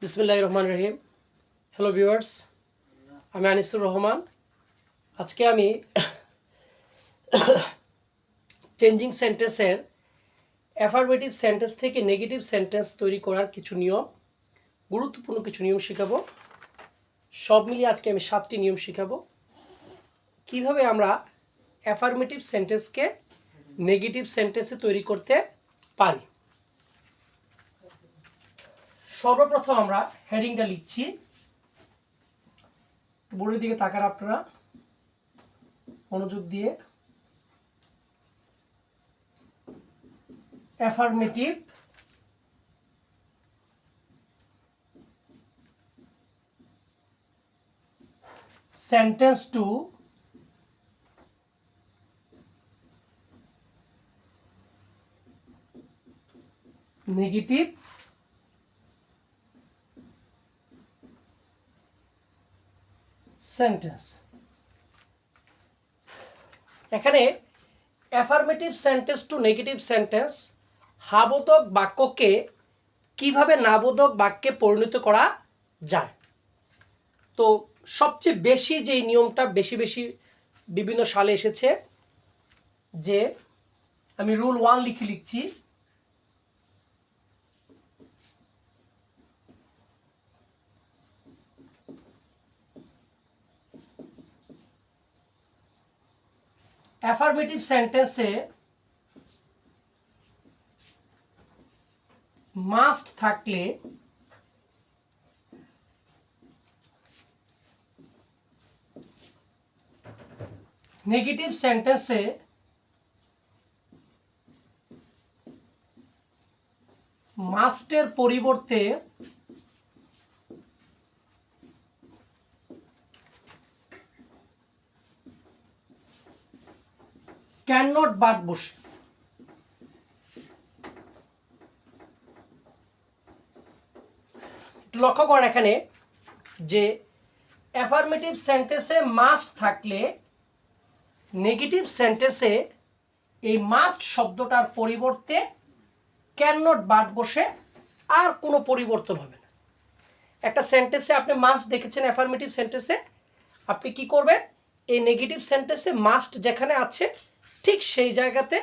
বিসমিল্লাহির রহমানির রহিম। Hello viewers, আমি আনিসুর রহমান। আজকে আমি চেঞ্জিং সেন্টেন্সের অ্যাফারমেটিভ সেন্টেন্স থেকে নেগেটিভ সেন্টেন্স তৈরি করার কিছু নিয়ম, গুরুত্বপূর্ণ কিছু নিয়ম শেখাবো। সব মিলিয়ে আজকে আমি 7টি নিয়ম শেখাবো কিভাবে আমরা অ্যাফারমেটিভ সেন্টেন্সকে নেগেটিভ সেন্টেন্সে তৈরি করতে পারি। সর্বপ্রথম আমরা হেডিংটা লিখছি। বোর্ডের দিকে তাকান আপনারা মনোযোগ দিয়ে। Affirmative sentence to negative sentence. এখানে affirmative sentence to negative sentence হাবোধক বাক্যকে কিভাবে নাবোধক বাক্যে পরিণত করা যায়। তো সবচেয়ে বেশি যে নিয়মটা বেশি বিভিন্ন সালে এসেছে, যে আমি রুল 1 লিখছি। অ্যাফারমেটিভ সেন্টেন্সে মাস্ট থাকলে নেগেটিভ সেন্টেন্সে মাস্টের পরিবর্তে ক্যান নট বাদ বসে। একটু লক্ষ্য করেন এখানে যে অ্যাফারমেটিভ সেন্টেন্সে মাস্ট থাকলে নেগেটিভ সেন্টেন্সে এই মাস্ট শব্দটার পরিবর্তে ক্যান নট বাদ বসে, আর কোনো পরিবর্তন হবে না। একটা সেন্টেন্সে আপনি মাস্ট দেখেছেন, অ্যাফারমেটিভ সেন্টেন্সে আপনি কি করবেন, এই নেগেটিভ সেন্টেন্সে মাস্ট যেখানে আছে ঠিক সেই জায়গাতে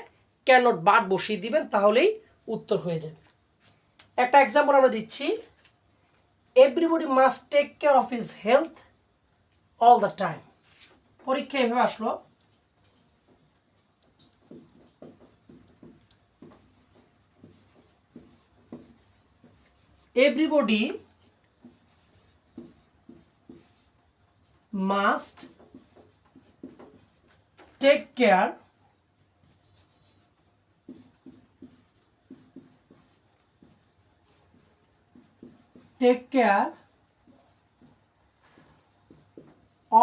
ক্যান নট বাদ বসিয়ে দিবেন, তাহলেই উত্তর হয়ে যাবে। একটা এক্সাম্পল আমরা দিচ্ছি। Everybody must take care of his health all the time. পরীক্ষা এভাবে আসলো, everybody must take care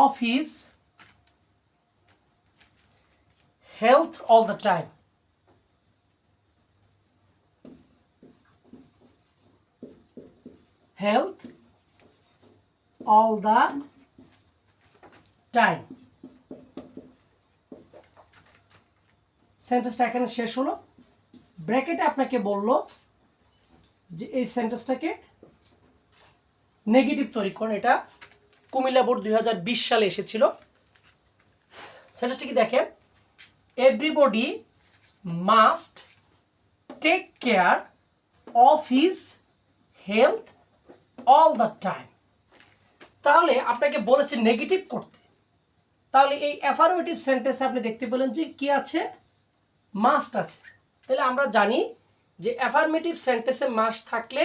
of his health all the time. Health all the time. সেন্টেন্সটা এখানে শেষ হলো। ব্র্যাকেটে আপনাকে বললো যে এই সেন্টেন্সটাকে নেগেটিভ তৈরি করেন। এটা কুমিল্লা বোর্ড 2020 সালে এসেছিল। সেন্টেন্সটা কি দেখেন, everybody must take care of his health all the time. তাহলে আপনাকে বলেছে নেগেটিভ করতে, তাহলে এই অ্যাফারমেটিভ সেন্টেন্সে আপনি দেখতে পেলেন যে কি আছে, মাস্ট আছে। তাহলে আমরা জানি যে অ্যাফারমেটিভ সেন্টেন্সে মাস্ট থাকলে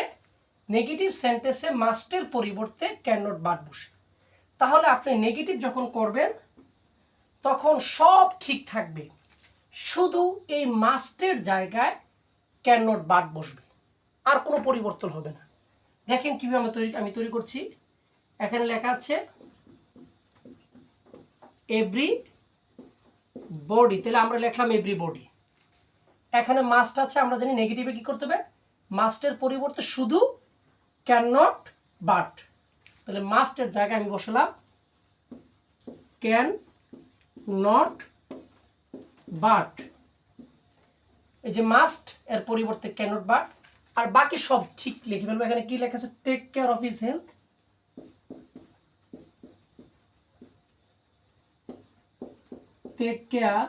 নেগেটিভ সেন্টেন্সে মাস্টের পরিবর্তে ক্যান নট বাদ বসে। তাহলে আপনি নেগেটিভ যখন করবেন তখন সব ঠিক থাকবে, শুধু এই মাস্টের জায়গায় ক্যান নট বাদ বসবে, আর কোনো পরিবর্তন হবে না। দেখেন কিভাবে আমি তৈরি করছি। এখানে লেখা আছে এভরি বডি, তাহলে আমরা লিখলাম এভরি বডি। এখানে মাস্ট আছে, আমরা জানি নেগেটিভে কি করতে হবে, মাস্টের পরিবর্তে শুধু ক্যান নট বাট। তাহলে মাস্টের জায়গায় আমি বসালাম ক্যান নট বাট। এই যে মাস্ট এর পরিবর্তে ক্যান নট বাট, আর বাকি সব ঠিক লিখে ফেলবো। এখানে কি লেখা আছে? Take care of his health, take care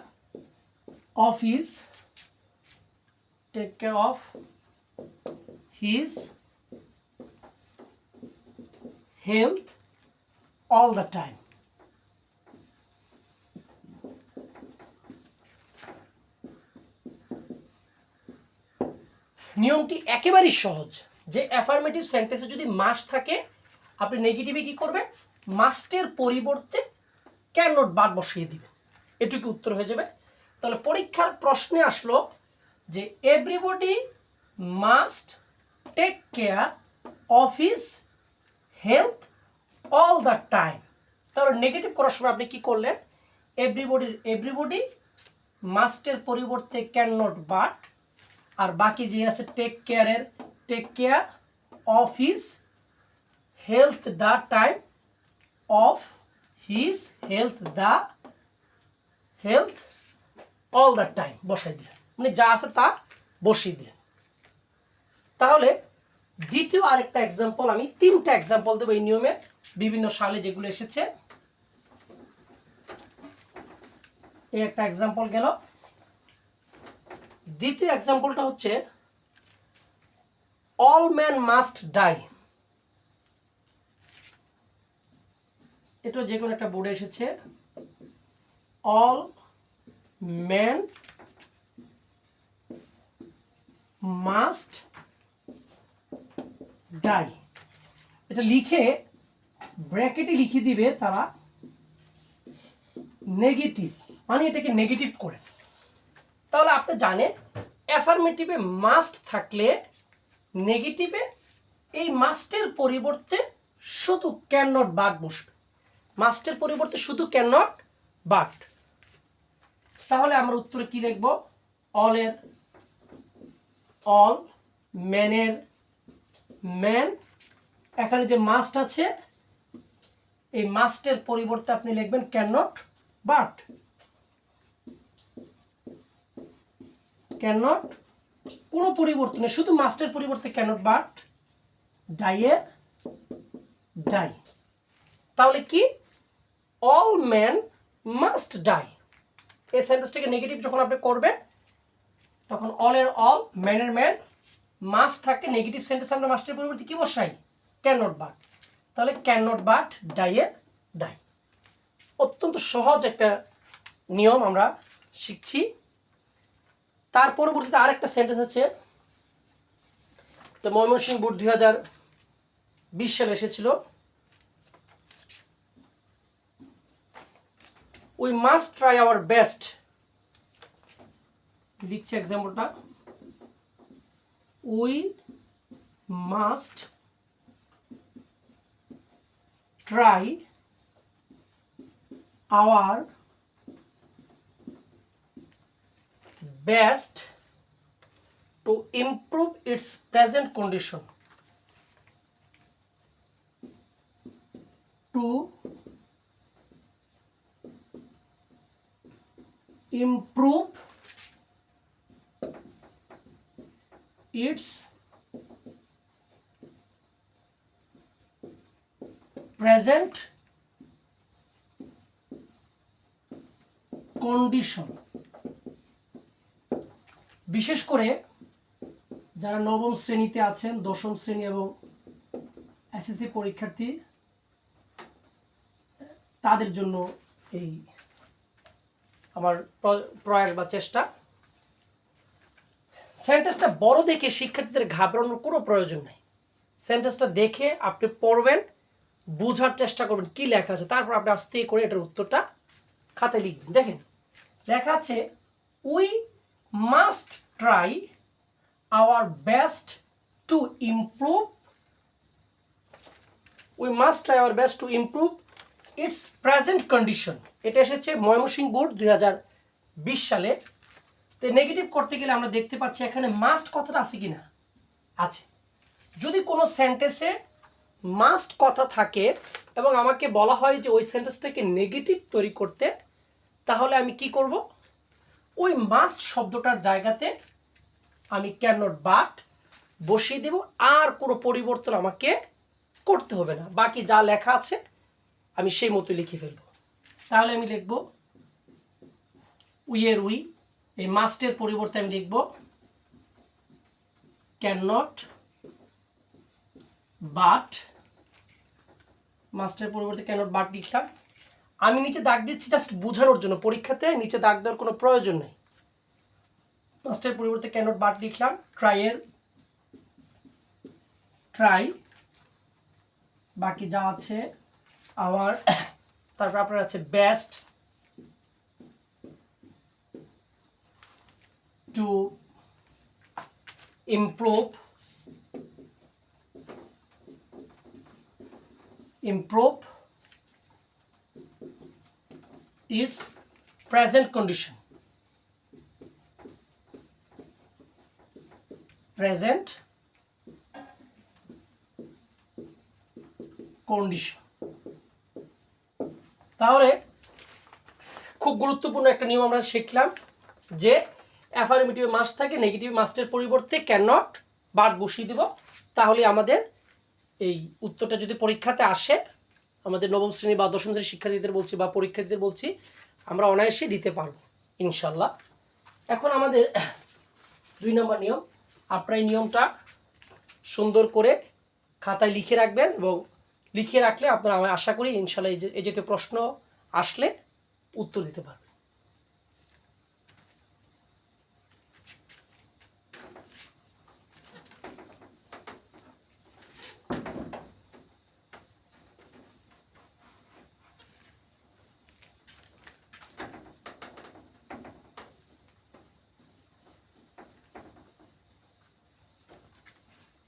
of his, take care of his health all the time. নিয়মটি একেবারেই সহজ, যে অ্যাফার্মেটিভ সেন্টেন্সে যদি মাস্ট থাকে আপনি নেগেটিভে কি করবেন? মাস্টের পরিবর্তে ক্যান নট বাদ বসিয়ে দিবেন, এটুকু উত্তর হয়ে যাবে। তাহলে পরীক্ষার প্রশ্নে আসলো যে everybody must take care of his health all the time. তাহলে নেগেটিভ করার সময় আপনি কি করলেন? এভরিবডি মাস্টের পরিবর্তে ক্যান নট বাট, আর বাকি যে আছে টেক কেয়ারের take care of his health the time, of his health the health all the time বসাই দিলেন, মানে যা আছে তা বসিয়ে দিলেন। তাহলে দ্বিতীয় আরেকটা এক্সাম্পল, আমি তিনটা এক্সাম্পল দেবো এই নিয়মে, বিভিন্ন সালে যেগুলো এসেছে। এই একটা এক্সাম্পল গেল। দ্বিতীয় এক্সাম্পলটা হচ্ছে অল ম্যান মাস্ট ডাই। এটা যে কোনো একটা বোর্ডে এসেছে। অল ম্যান মাস্ট ডাই, এটা লিখে ব্র্যাকেটে লিখে দিবে তারা নেগেটিভ, মানে এটাকে নেগেটিভ করে। তাহলে আপনি জানেন অ্যাফার্মেটিভে মাস্ট থাকলে নেগেটিভে এই মাস্টের পরিবর্তে শুধু ক্যান নট বাট বসবে, মাস্টের পরিবর্তে শুধু ক্যান নট বাট। তাহলে আমরা উত্তরে কি লিখব? অলের অল, ম্যানের ম্যান, এখানে যে মাস্ট আছে এই মাস্টের পরিবর্তে আপনি লিখবেন cannot but, cannot কোনো পরিবর্তন নেই, শুধু মাস্টের পরিবর্তে ক্যান নট বাট, ডাইয়ের ডাই। তাহলে কি? All man must die. এই সেন্টেন্সটাকে নেগেটিভ যখন আপনি করবেন তখন অলের অল, ম্যানের ম্যান, মাস্ট থাকতে নেগেটিভ সেন্টেন্স আমরা মাস্টের পরিবর্তে কি বসাই? Cannot but. তাহলে ক্যান নট বাট ডাইয়ের ডাই। অত্যন্ত সহজ একটা নিয়ম আমরা শিখছি। তার পরবর্তীতে আরেকটা সেন্টেন্স আছে, তো ময়মনসিংহ বোর্ড 2020 সালে এসেছিল। We must try our best, লিখছি এক্সাম্পলটা। We must try our best to improve its present condition. To improve its present condition. বিশেষ করে যারা নবম শ্রেণীতে আছেন, দশম শ্রেণী এবং এসএসসি পরীক্ষার্থী, তাদের জন্য এই আমার প্রয়াস বা চেষ্টা। সেন্টেন্সটা বড় দেখে শিক্ষার্থীদের ঘাবড়ানোর কোনো প্রয়োজন নেই। সেন্টেন্সটা দেখে আপনি পড়বেন, বোঝার চেষ্টা করবেন কি লেখা আছে, তারপর আপনি আস্তে করে এটার উত্তরটা খাতায় লিখবেন। দেখেন লেখা আছে we must try our best to improve, we must try our best to improve it's present condition. এটা এসেছে ময়মনসিংহ বোর্ড 2020 সালে। তো নেগেটিভ করতে গেলে আমরা দেখতে পাচ্ছি এখানে মাস্ট কথাটা আছে কিনা, আছে। যদি কোনো সেন্টেন্সে মাস্ট কথা থাকে এবং আমাকে বলা হয় যে ওই সেন্টেন্সটাকে নেগেটিভ তৈরি করতে, তাহলে আমি কি করব? ওই মাস্ট শব্দটার জায়গাতে আমি ক্যান নট বাট বসিয়ে দেব, আর কোনো পরিবর্তন আমাকে করতে হবে না, বাকি যা লেখা আছে আমি সেই মতো লিখে ফেলব। তাহলে আমি লিখব উইয়ের উই, এই মাস্টের পরিবর্তে আমি লিখব ক্যান নট, বাট, মাস্টের পরিবর্তে ক্যান নট বাট লিখলাম। আমি নিচে দাগ দিচ্ছি জাস্ট বোঝানোর জন্য, পরীক্ষাতে নিচে দাগ দেওয়ার কোনো প্রয়োজন নেই। মাস্টের পরিবর্তে ক্যান নট বাট লিখলাম। ট্রাইয়ের ট্রাই, বাকি যা আছে আওয়ার, তারপর আপনার আছে best to improve, its present condition, তাহলে খুব গুরুত্বপূর্ণ একটা নিয়ম আমরা শিখলাম যে অ্যাফার্মেটিভ মাস্ট থাকে, নেগেটিভ মাস্টের পরিবর্তে ক্যান নট বাট বসিয়ে দেব, তাহলে আমাদের এই উত্তরটা যদি পরীক্ষাতে আসে, আমাদের নবম শ্রেণী বা দশম শ্রেণীর শিক্ষার্থীদের বলছি বা পরীক্ষার্থীদের বলছি, আমরা অনায়াসে দিতে পারবো ইনশাল্লাহ। এখন আমাদের 2 নম্বর নিয়ম, আপনার এই নিয়মটা সুন্দর করে খাতায় লিখে রাখবেন, এবং লিখে রাখলে আপনারা, আমি আশা করি ইনশাল্লাহ এই জাতীয় প্রশ্ন আসলে উত্তর দিতে পারবেন।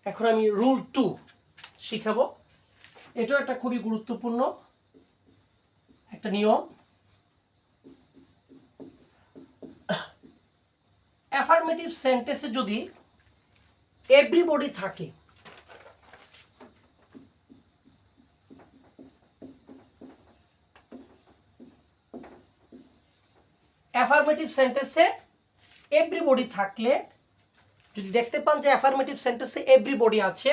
এখন আমি রুল 2 শিখাবো। এটাও একটা খুবই গুরুত্বপূর্ণ একটা নিয়ম। অ্যাফার্মেটিভ সেন্টেন্সে যদি এভরিবডি থাকে, অ্যাফার্মেটিভ সেন্টেন্সে এভরিবডি থাকলে, যদি দেখতে পান যে অ্যাফার্মেটিভ সেন্টেন্সে এভরিবডি আছে,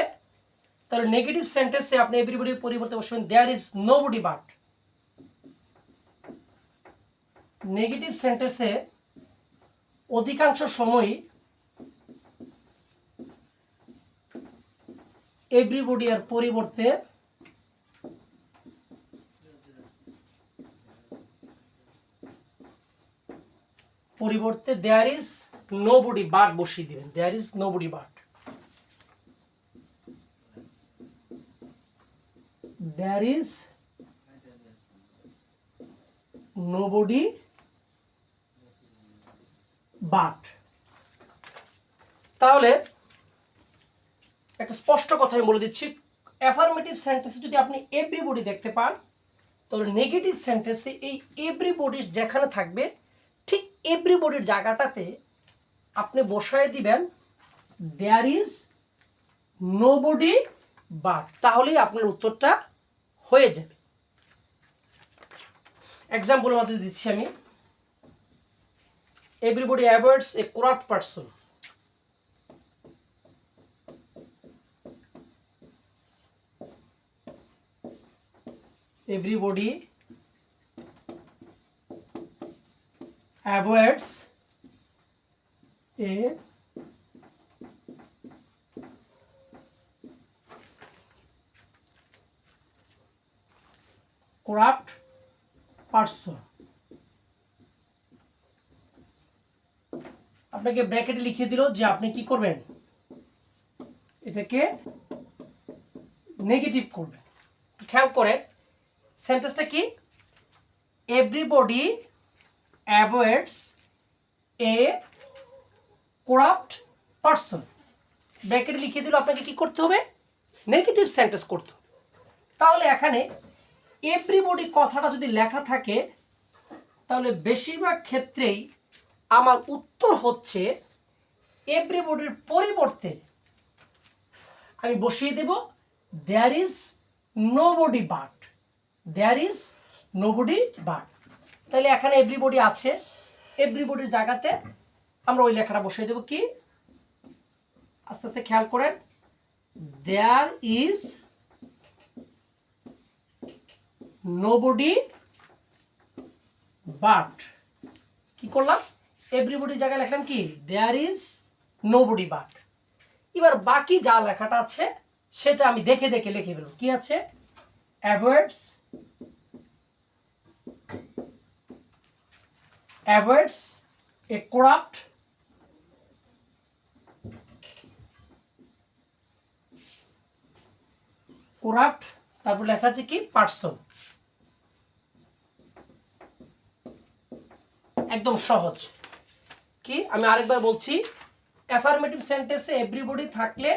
তাহলে নেগেটিভ সেন্টেন্সে আপনি এভরিবডির পরিবর্তে বসবেন there is nobody but. Negative সেন্টেন্সে অধিকাংশ সময়ই এভরিবডি এর পরিবর্তে দেয়ার ইজ নোবডি বাট বসিয়ে দিবেন, there is nobody but, there is nobody but. তাহলে একটা স্পষ্ট কথা আমি বলে দিচ্ছি, অ্যাফার্মেটিভ সেন্টেন্সে যদি আপনি এভরিবডি দেখতে পান, তাহলে নেগেটিভ সেন্টেন্সে এই এভরিবডি যেখানে থাকবে, ঠিক এভরিবডির জায়গাটাতে আপনি বসায় দিবেন দেয়ার ইজ নোবডি বাট, তাহলেই আপনার উত্তরটা হয়ে যাবে। এক্সাম্পলের মধ্যে দিচ্ছি আমি, everybody avoids A corrupt person. Everybody avoids a corrupt person। আপনাকে ব্র্যাকেটে লিখে দিল যে আপনি কি করবেন, এটাকে নেগেটিভ করবেন। খেয়াল করেন সেন্টেন্সটা কি, এভরিবডি অ্যাভয়েডস এ করাপ্ট পারসন। ব্র্যাকেটে লিখে দিল আপনাকে কি করতে হবে, নেগেটিভ সেন্টেন্স করতে হবে। তাহলে এখানে এভরিবডি কথাটা যদি লেখা থাকে, তাহলে বেশিরভাগ ক্ষেত্রেই আমার উত্তর হচ্ছে এভরিবডির পরিবর্তে আমি বসিয়ে দেব there is nobody but, there is nobody but. তাহলে এখানে এভরিবডি আছে, এভরিবডির জায়গাতে আমরা ওই লেখাটা বসিয়ে দেব কি, আস্তে আস্তে খেয়াল করেন, দেয়ার ইজ নোবডি বাট, কি করলাম, এভরিবডির জায়গায় লিখলাম কি, দেয়ার ইজ নোবডি বাট। এবার বাকি যা লেখাটা আছে সেটা আমি দেখে দেখে লিখে ফেলব। কি আছে, অ্যাভয়েডস এ করাপ্ট তারপর লেখা আছে কি, পার্সন। একদম সহজ। কি আমি আরেকবার বলছি, অ্যাফার্মেটিভ সেন্টেন্সে এভরিবডি থাকলে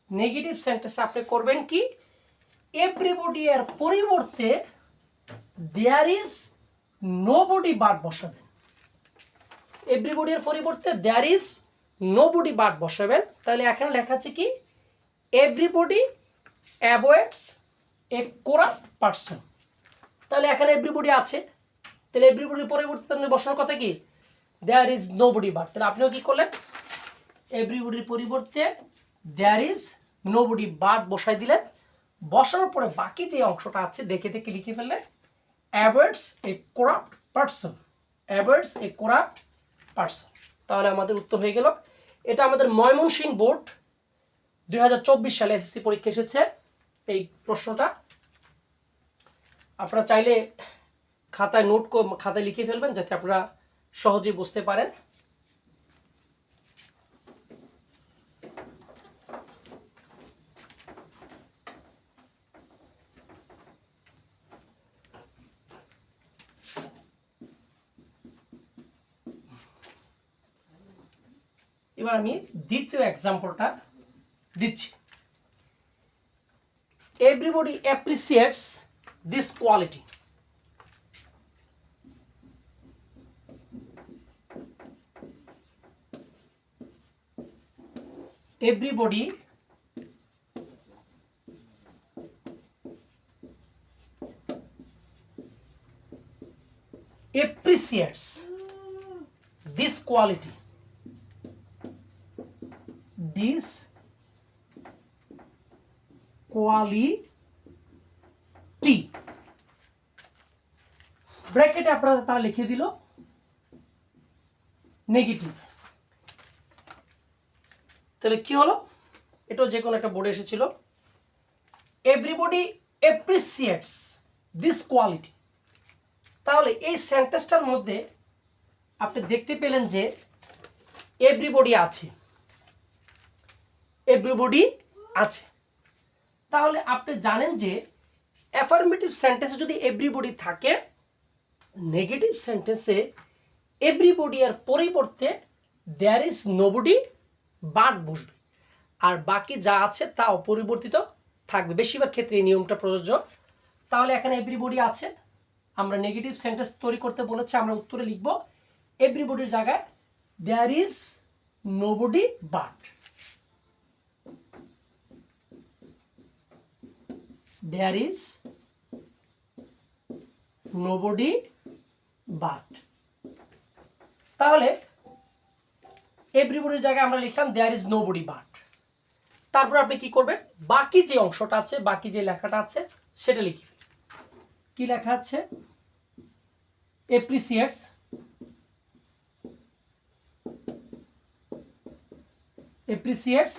নেগেটিভ সেন্টেন্সে আপনি করবেন কি, এভরিবডি এর পরিবর্তে দেয়ার ইজ নোবডি বাট বসাবেন। এভরিবডি এর পরিবর্তে দেয়ার ইজ নোবডি বাট বসাবেন। তাহলে এখানে লেখা আছে কি, এভরিবডি অ্যাভয়েডস এ করাপ্ট পারসন। তাহলে এখানে এভরিবডি আছে, তাহলে এভরিবডির পরিবর্তে বসানোর কথা কি, দেয়ার ইজ নোবডি বাট। তাহলে আপনিও কি করলেন, এভরিবডির পরিবর্তে দেয়ার ইজ নোবডি বাট বসাই দিলেন। বসানোর পরে বাকি যে অংশটা আছে দেখে দেখে লিখে ফেললেন, অ্যাভয়েডস এ করাপ্ট পারসন, অ্যাভয়েডস এ করাপ্ট পারসন। তাহলে আমাদের উত্তর হয়ে গেল। এটা আমাদের ময়মনসিংহ বোর্ড 2024 সালে এসএসসি পরীক্ষা এসেছে এই প্রশ্নটা। আপনারা চাইলে খাতায় খাতায় লিখে ফেলবেন যাতে আপনারা সহজেই বুঝতে পারেন। এবার আমি দ্বিতীয় এক্সাম্পলটা দিচ্ছি। Everybody appreciates this quality. Everybody appreciates this quality, this quality, ব্র্যাকেটে আপনারা তারা লিখে দিল নেগেটিভ। তাহলে কি হলো, এটাও যে কোনো একটা বোর্ডে এসেছিল, এভরিবডি অ্যাপ্রিসিয়েটস দিস কোয়ালিটি। তাহলে এই সেন্টেন্সটার মধ্যে আপনি দেখতে পেলেন যে এভরিবডি আছে, এভরিবডি আছে। তাহলে আপনি জানেন যে অ্যাফার্মেটিভ সেন্টেন্সে যদি এভরিবডি থাকে, নেগেটিভ সেন্টেন্সে এভরিবডি এর পরিবর্তে দেয়ার ইজ নোবডি বাট বসবে, আর বাকি যা আছে তা অপরিবর্তিত থাকবে। বেশিরভাগ ক্ষেত্রে এই নিয়মটা প্রযোজ্য। তাহলে এখানে এভরিবডি আছে, আমরা নেগেটিভ সেন্টেন্স তৈরি করতে বলেছে, আমরা উত্তরে লিখব এভরিবডির জায়গায় there is nobody but, there is nobody but. তাহলে এভরিবডির জায়গায় আমরা লিখলাম দেয়ার ইজ নোবডি বাট। তারপর আপনি কি করবেন, বাকি যে অংশটা আছে, বাকি যে লেখাটা আছে সেটা লিখবেন। কি লেখা আছে, appreciates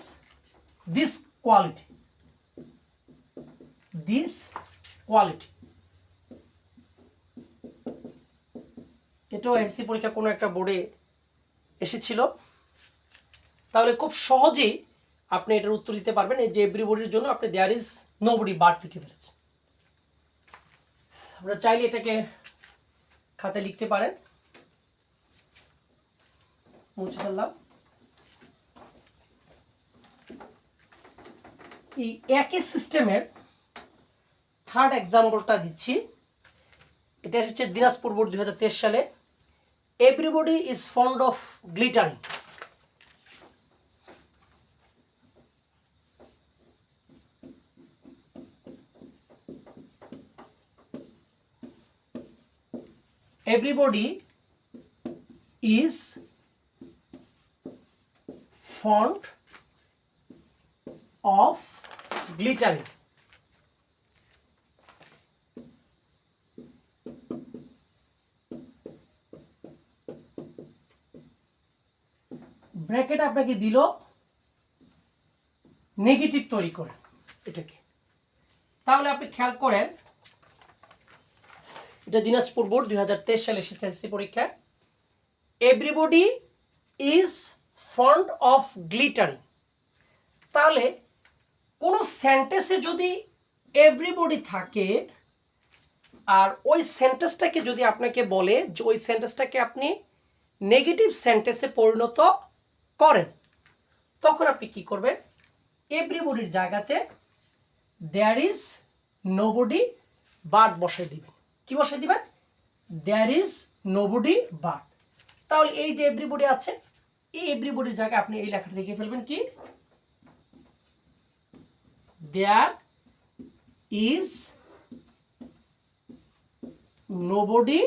this quality, this quality। এটাও এসএসসি পরীক্ষা কোনো একটা বোর্ডে এসেছিল। তাহলে খুব সহজেই আপনি এটার উত্তর দিতে পারবেন। এই যে এভরিবডির জন্য আপনি দেয়ার ইজ নোবডি বাট লিখে ফেলেছেন। আমরা চাইলে এটাকে খাতায় লিখতে পারেন। মুছে ফেললাম। এই একই সিস্টেমের থার্ড এক্সাম্পলটা দিচ্ছি। এটা এসেছে দিনাজপুর বোর্ড 2023 সালে। Everybody is fond of glittering. Everybody is fond of glittering. Bracket আপনাকে দিল নেগেটিভ তৈরি করে এটাকে। তাহলে আপনি খেয়াল করেন, এটা দিনাজপুর বোর্ড 2023 সালে এসেছে এসএসসি পরীক্ষায়। Everybody is fond of glittering. তাহলে কোনো সেন্টেন্সে যদি এভরিবডি থাকে আর ওই সেন্টেন্সটাকে যদি আপনাকে বলে যে ওই সেন্টেন্সটাকে আপনি নেগেটিভ সেন্টেন্সে পরিণত করেন, তখন আপনি কি করবেন? এভরিবডির জায়গাতে দেয়ার ইজ নোবডি বাট বসাই দিবেন। কি বসাই দিবেন? There is nobody but. তাহলে এই যে এভরিবডি আছে, এই এভরিবডির জায়গায় আপনি এই লেখাটা লিখে ফেলবেন কি? There is nobody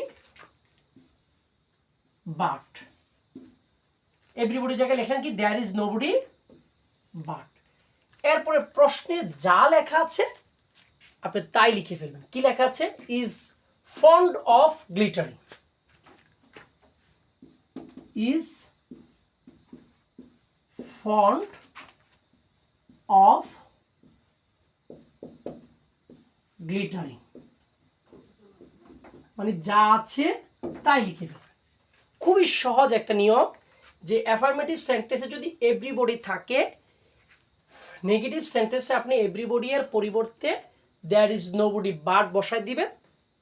but. এভরিবডির জায়গায় লেখেন কি? There is nobody but. এরপরে প্রশ্নে যা লেখা আছে আপনি তাই লিখে ফেলবেন। কি লেখা আছে? Is fond of glittering. Is fond of glittering, মানে যা আছে তাই লিখে ফেলবেন। খুবই সহজ একটা নিয়ম, যে অ্যাফার্মেটিভ সেন্টেন্সে যদি এভরিবডি থাকে, নেগেটিভ সেন্টেন্সে আপনি এভরিবডি এর পরিবর্তে দেয়ার ইজ নোবডি বাট বসাই দিবেন,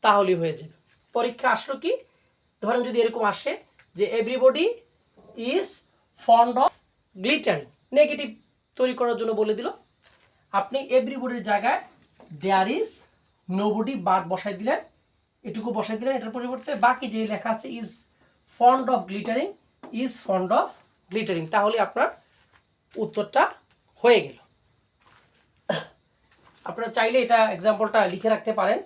তাহলেই হয়ে যাবে। পরীক্ষা আসলো কি, ধরেন যদি এরকম আসে যে everybody is fond of glittering, negative তৈরি করার জন্য বলে দিল, আপনি এভরিবডির জায়গায় দেয়ার ইজ নোবডি বাট বসাই দিলেন, এটুকু বসাই দিলেন। এটার পরিবর্তে বাকি যে লেখা আছে is fond of glittering, is fond of glittering, তাহলে আপনার উত্তরটা হয়ে গেল। আপনারা চাইলে এটা এক্সাম্পলটা লিখে রাখতে পারেন।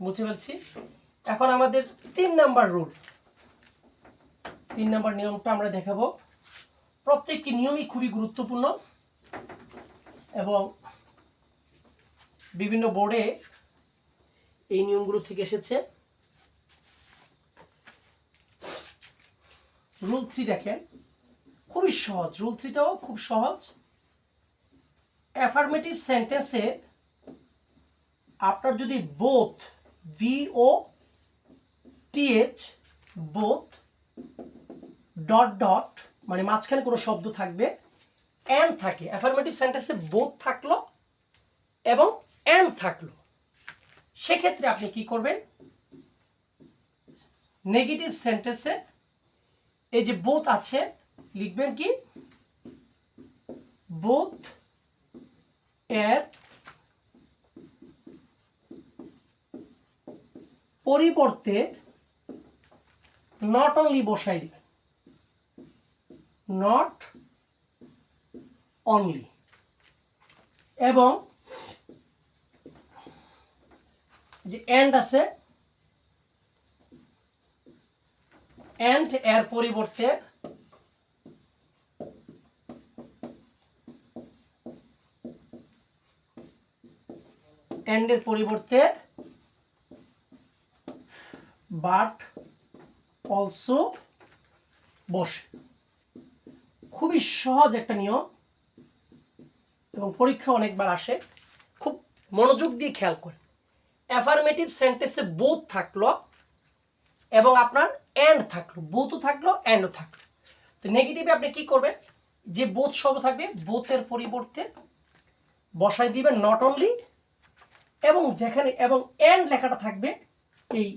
বুঝতে পারছি। এখন আমাদের 3 নাম্বার রুল, 3 নাম্বার নিয়মটা আমরা দেখাবো। প্রত্যেকটি নিয়মই খুবই গুরুত্বপূর্ণ এবং বিভিন্ন বোর্ডে এই নিয়মগুলো থেকে এসেছে। রুল 3 দেখেন, খুবই সহজ। রুল 3টাও খুব সহজ। অ্যাফার্মেটিভ সেন্টেন্সে আপনার যদি both, BOTH, both dot dot, মানে মাঝখানে কোনো শব্দ থাকবে, অ্যান্ড থাকে। অ্যাফার্মেটিভ সেন্টেন্সে বোথ থাকলো এবং অ্যান্ড থাকলো, সেক্ষেত্রে আপনি কি করবেন? নেগেটিভ সেন্টেন্সে এই যে বোথ আছে, লিখবেন কি? বোথ এর পরিবর্তে নট অনলি বসাই দিবেন, নট অনলি। এবং যে এন্ড আছে, এন্ড এর পরিবর্তে এন্ডের পরিবর্তে বাট অলসো বসে। খুবই সহজ একটা নিয়ম এবং পরীক্ষা অনেকবার আসে। খুব মনোযোগ দিয়ে খেয়াল করেন। অ্যাফার্মেটিভ সেন্টেন্সে বোথ থাকলো এবং আপনার অ্যান্ড থাকলো, বোথও থাকলো অ্যান্ডও থাকলো। তো নেগেটিভে আপনি কি করবেন? যে বোথ শব্দ থাকবে, বোথের পরিবর্তে বসাই দিবেন নট অনলি, এবং যেখানে এবং অ্যান্ড লেখাটা থাকবে, এই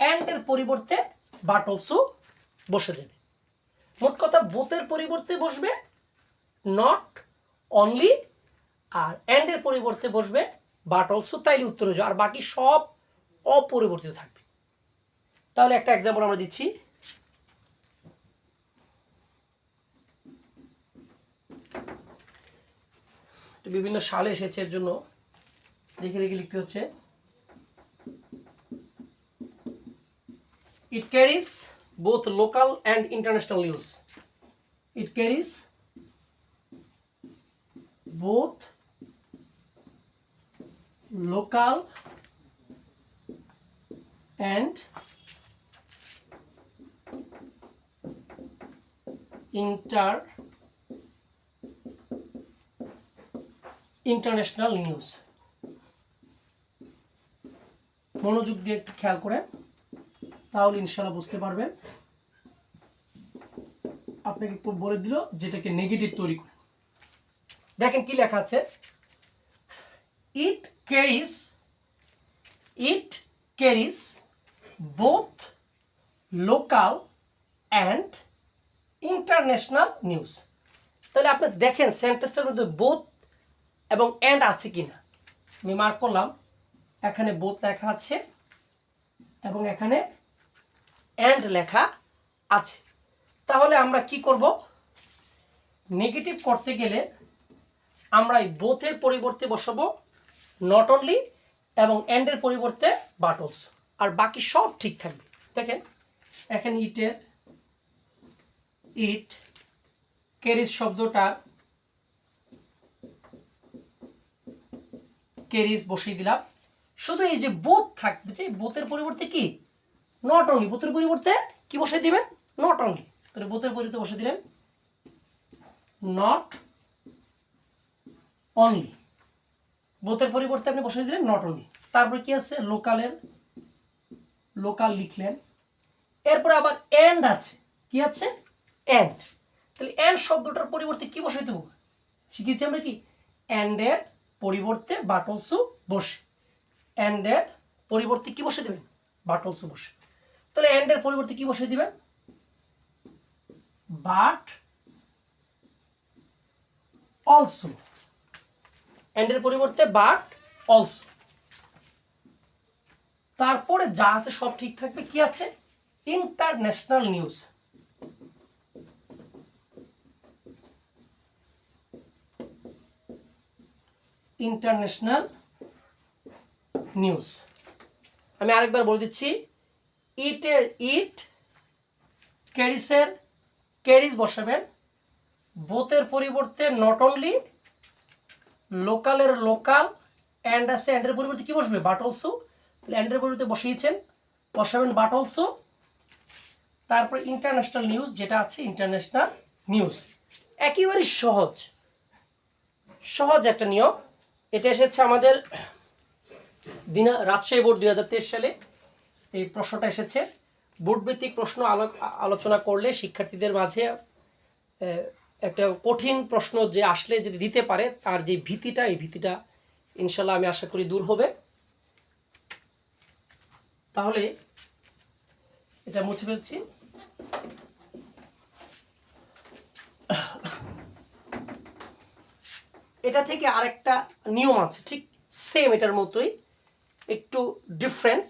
অ্যান্ডের পরিবর্তে বাট অলসো বসে যাবে। মোট কথা বোথের পরিবর্তে বসবে নট অনলি, আর অ্যান্ডের পরিবর্তে বসবে বাট অলসো, তাইলে উত্তর হয়ে যাবে। আর বাকি সব অপরিবর্তিত থাকবে। তাহলে একটা এক্সাম্পল আমরা দিচ্ছি। বিভিন্ন সালে এসেছে, এর জন্য দেখে দেখে লিখতে হচ্ছে। It carries both local and international use. It carries both local and international news. মনোযোগ দিয়ে একটু খেয়াল করেন, তাহলে ইনশাআল্লাহ বুঝতে পারবেন। আপনাকে একটু বলে দিল যেটাকে নেগেটিভ তৈরি করে। দেখেন কি লেখা আছে, it carries both local and international news. তাহলে আপনি দেখেন সেন্টেন্সটার মধ্যে বোথ এবং অ্যান্ড আছে কিনা। আমি মার্ক করলাম, এখানে বোথ লেখা আছে এবং এখানে অ্যান্ড লেখা আছে। তাহলে আমরা কি করব, নেগেটিভ করতে গেলে আমরা এই বোথের পরিবর্তে বসাবো নট অনলি এবং অ্যান্ডের পরিবর্তে বাট অলসো, আর বাকি সব ঠিক থাকবে। দেখেন এখানে ইট ক্যারিজ শব্দটা ক্যারিজ বসিয়ে দিলাম। শুধু এই যে বোথ থাকবে, যে বোথের পরিবর্তে কি নট অনলি, বোথের পরিবর্তে কি বসিয়ে দিবেন নট অনলি। তাহলে বোথের পরিবর্তে বসিয়ে দিলেন নট অনলি, বোথের পরিবর্তে আপনি বসিয়ে দিলেন নট অনলি। তারপরে কি আছে, লোকাল লিখলেন। এরপরে আবার এন্ড আছে, কি আছে এন্ড। তাহলে এন্ড শব্দটার পরিবর্তে কি বসাই দেবো, শিখেছি আমরা কি এন্ডের পরিবর্তে বাট অলসো বসে, এন্ডের পরিবর্তে কি বসে দেবেন বাট অলসো বসে। তাহলে এন্ডের পরিবর্তে কি বসে দিবেন বাট অলসো, এন্ডের পরিবর্তে বাট অলসো। তারপরে যা আছে সব ঠিক থাকবে। কি আছে, ইন্টারন্যাশনাল নিউজ। ইন্টারন্যাশনাল নিউজ আমি আরেকবার বলে দিচ্ছি, ইট ক্যারিজ বসাবেন, বোথের পরিবর্তে নট অনলি, লোকালের লোকাল, অ্যান্ড আছে অ্যান্ডের পরিবর্তে কি বসবে বাট অলসো। তাহলে অ্যান্ডের পরিবর্তে বসিয়েছেন, বসাবেন বাট অলসো। তারপর ইন্টারন্যাশনাল নিউজ যেটা আছে ইন্টারন্যাশনাল নিউজ। একেবারে সহজ একটা নিয়ম। এটা এসেছে আমাদের রাজশাহী বোর্ড 2023 সালে এই প্রশ্নটা এসেছে। বোর্ডভিত্তিক প্রশ্ন আলোচনা করলে শিক্ষার্থীদের মাঝে একটা কঠিন প্রশ্ন যে আসলে যদি দিতে পারে তার যে ভীতিটা, এই ভীতিটা ইনশাল্লাহ আমি আশা করি দূর হবে। তাহলে এটা মুছে ফেলছি। এটা থেকে আরেকটা নিয়ম আছে, ঠিক সেম এটার মতোই, একটু ডিফারেন্ট।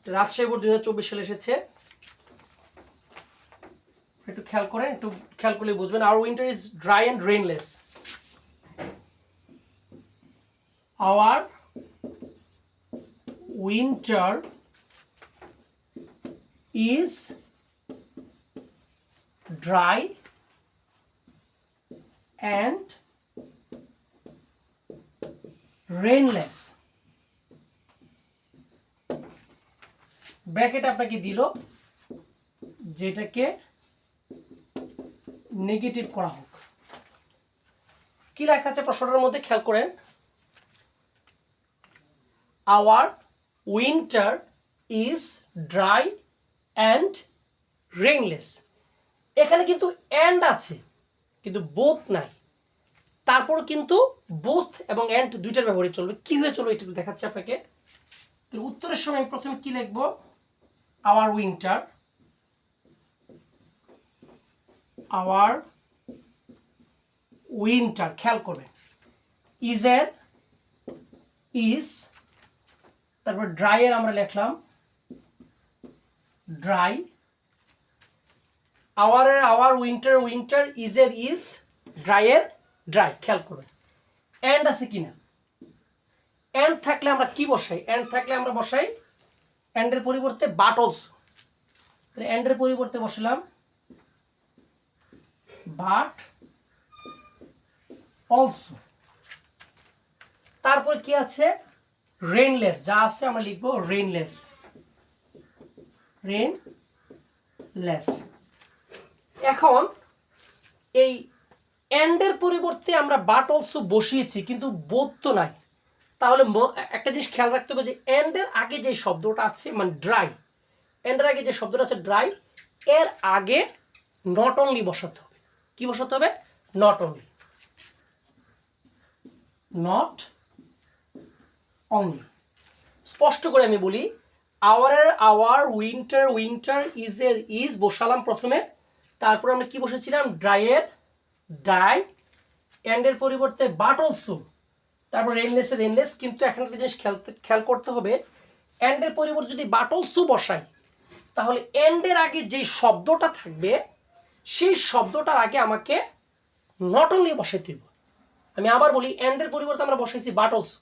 রাজশাহী বোর্ড 2024 সালে এসেছে, একটু খেয়াল করেন, একটু খেয়াল করলে বুঝবেন। Our winter is dry and rainless. Our winter is dry and rainless. Bracket আপনাকে দিল যেটাকে নেগেটিভ করা হোক। কি লেখা আছে প্রশ্নটার মধ্যে খেয়াল করেন, our winter is dry and rainless. এখানে কিন্তু অ্যান্ড আছে কিন্তু বোথ নাই, তারপর কিন্তু বোথ এবং অ্যান্ড দুইটার ব্যবহারই চলবে। কি হয়ে চলবে এটা দেখাচ্ছি আপনাকে। উত্তরের সময় প্রথমে কি লিখব, আওয়ার উইন্টার, খেয়াল করবেন ইজ, তারপর ড্রাই এর আমরা লিখলাম dry, our winter is dry এর ড্রাই, খেয়াল করবেন। অ্যান্ড আছে কিনা, অ্যান্ড থাকলে আমরা কি বসাই, অ্যান্ডের পরিবর্তে বাট অলসো। অ্যান্ডের পরিবর্তে বসালাম বাট অলসো। তারপর কি আছে, রেইনলেস, যা আছে আমরা লিখবো রেইনলেস, রেইনলেস। এখন এই এন্ডের পরিবর্তে আমরা বাট অলসো বসিয়েছি, কিন্তু বোথ তো নাই। তাহলে একটা জিনিস খেয়াল রাখতে হবে যে এন্ডের আগে যে শব্দটা আছে, মানে ড্রাই, এন্ডের আগে যে শব্দটা আছে ড্রাই, এর আগে নট অনলি বসাতে হবে। কি বসাতে হবে? Not only, not only. স্পষ্ট করে আমি বলি, আওয়ারের আওয়ার, উইন্টার উইন্টার, ইজের ইজ বসালাম প্রথমে, তারপর আমরা কি বসেছিলাম? ড্রাইয়ের ডাই, এন্ডের পরিবর্তে বাট অলসো, তারপর রেইনলেসের রেইনলেস। কিন্তু এখন একটা জিনিস খেয়াল করতে হবে, এন্ডের পরিবর্তে যদি বাট অলসো বসাই, তাহলে এন্ডের আগে যে শব্দটা থাকবে সেই শব্দটার আগে আমাকে নট অনলি বসাইতে হবে। আমি আবার বলি, এন্ডের পরিবর্তে আমরা বসাইছি বাট অলসো,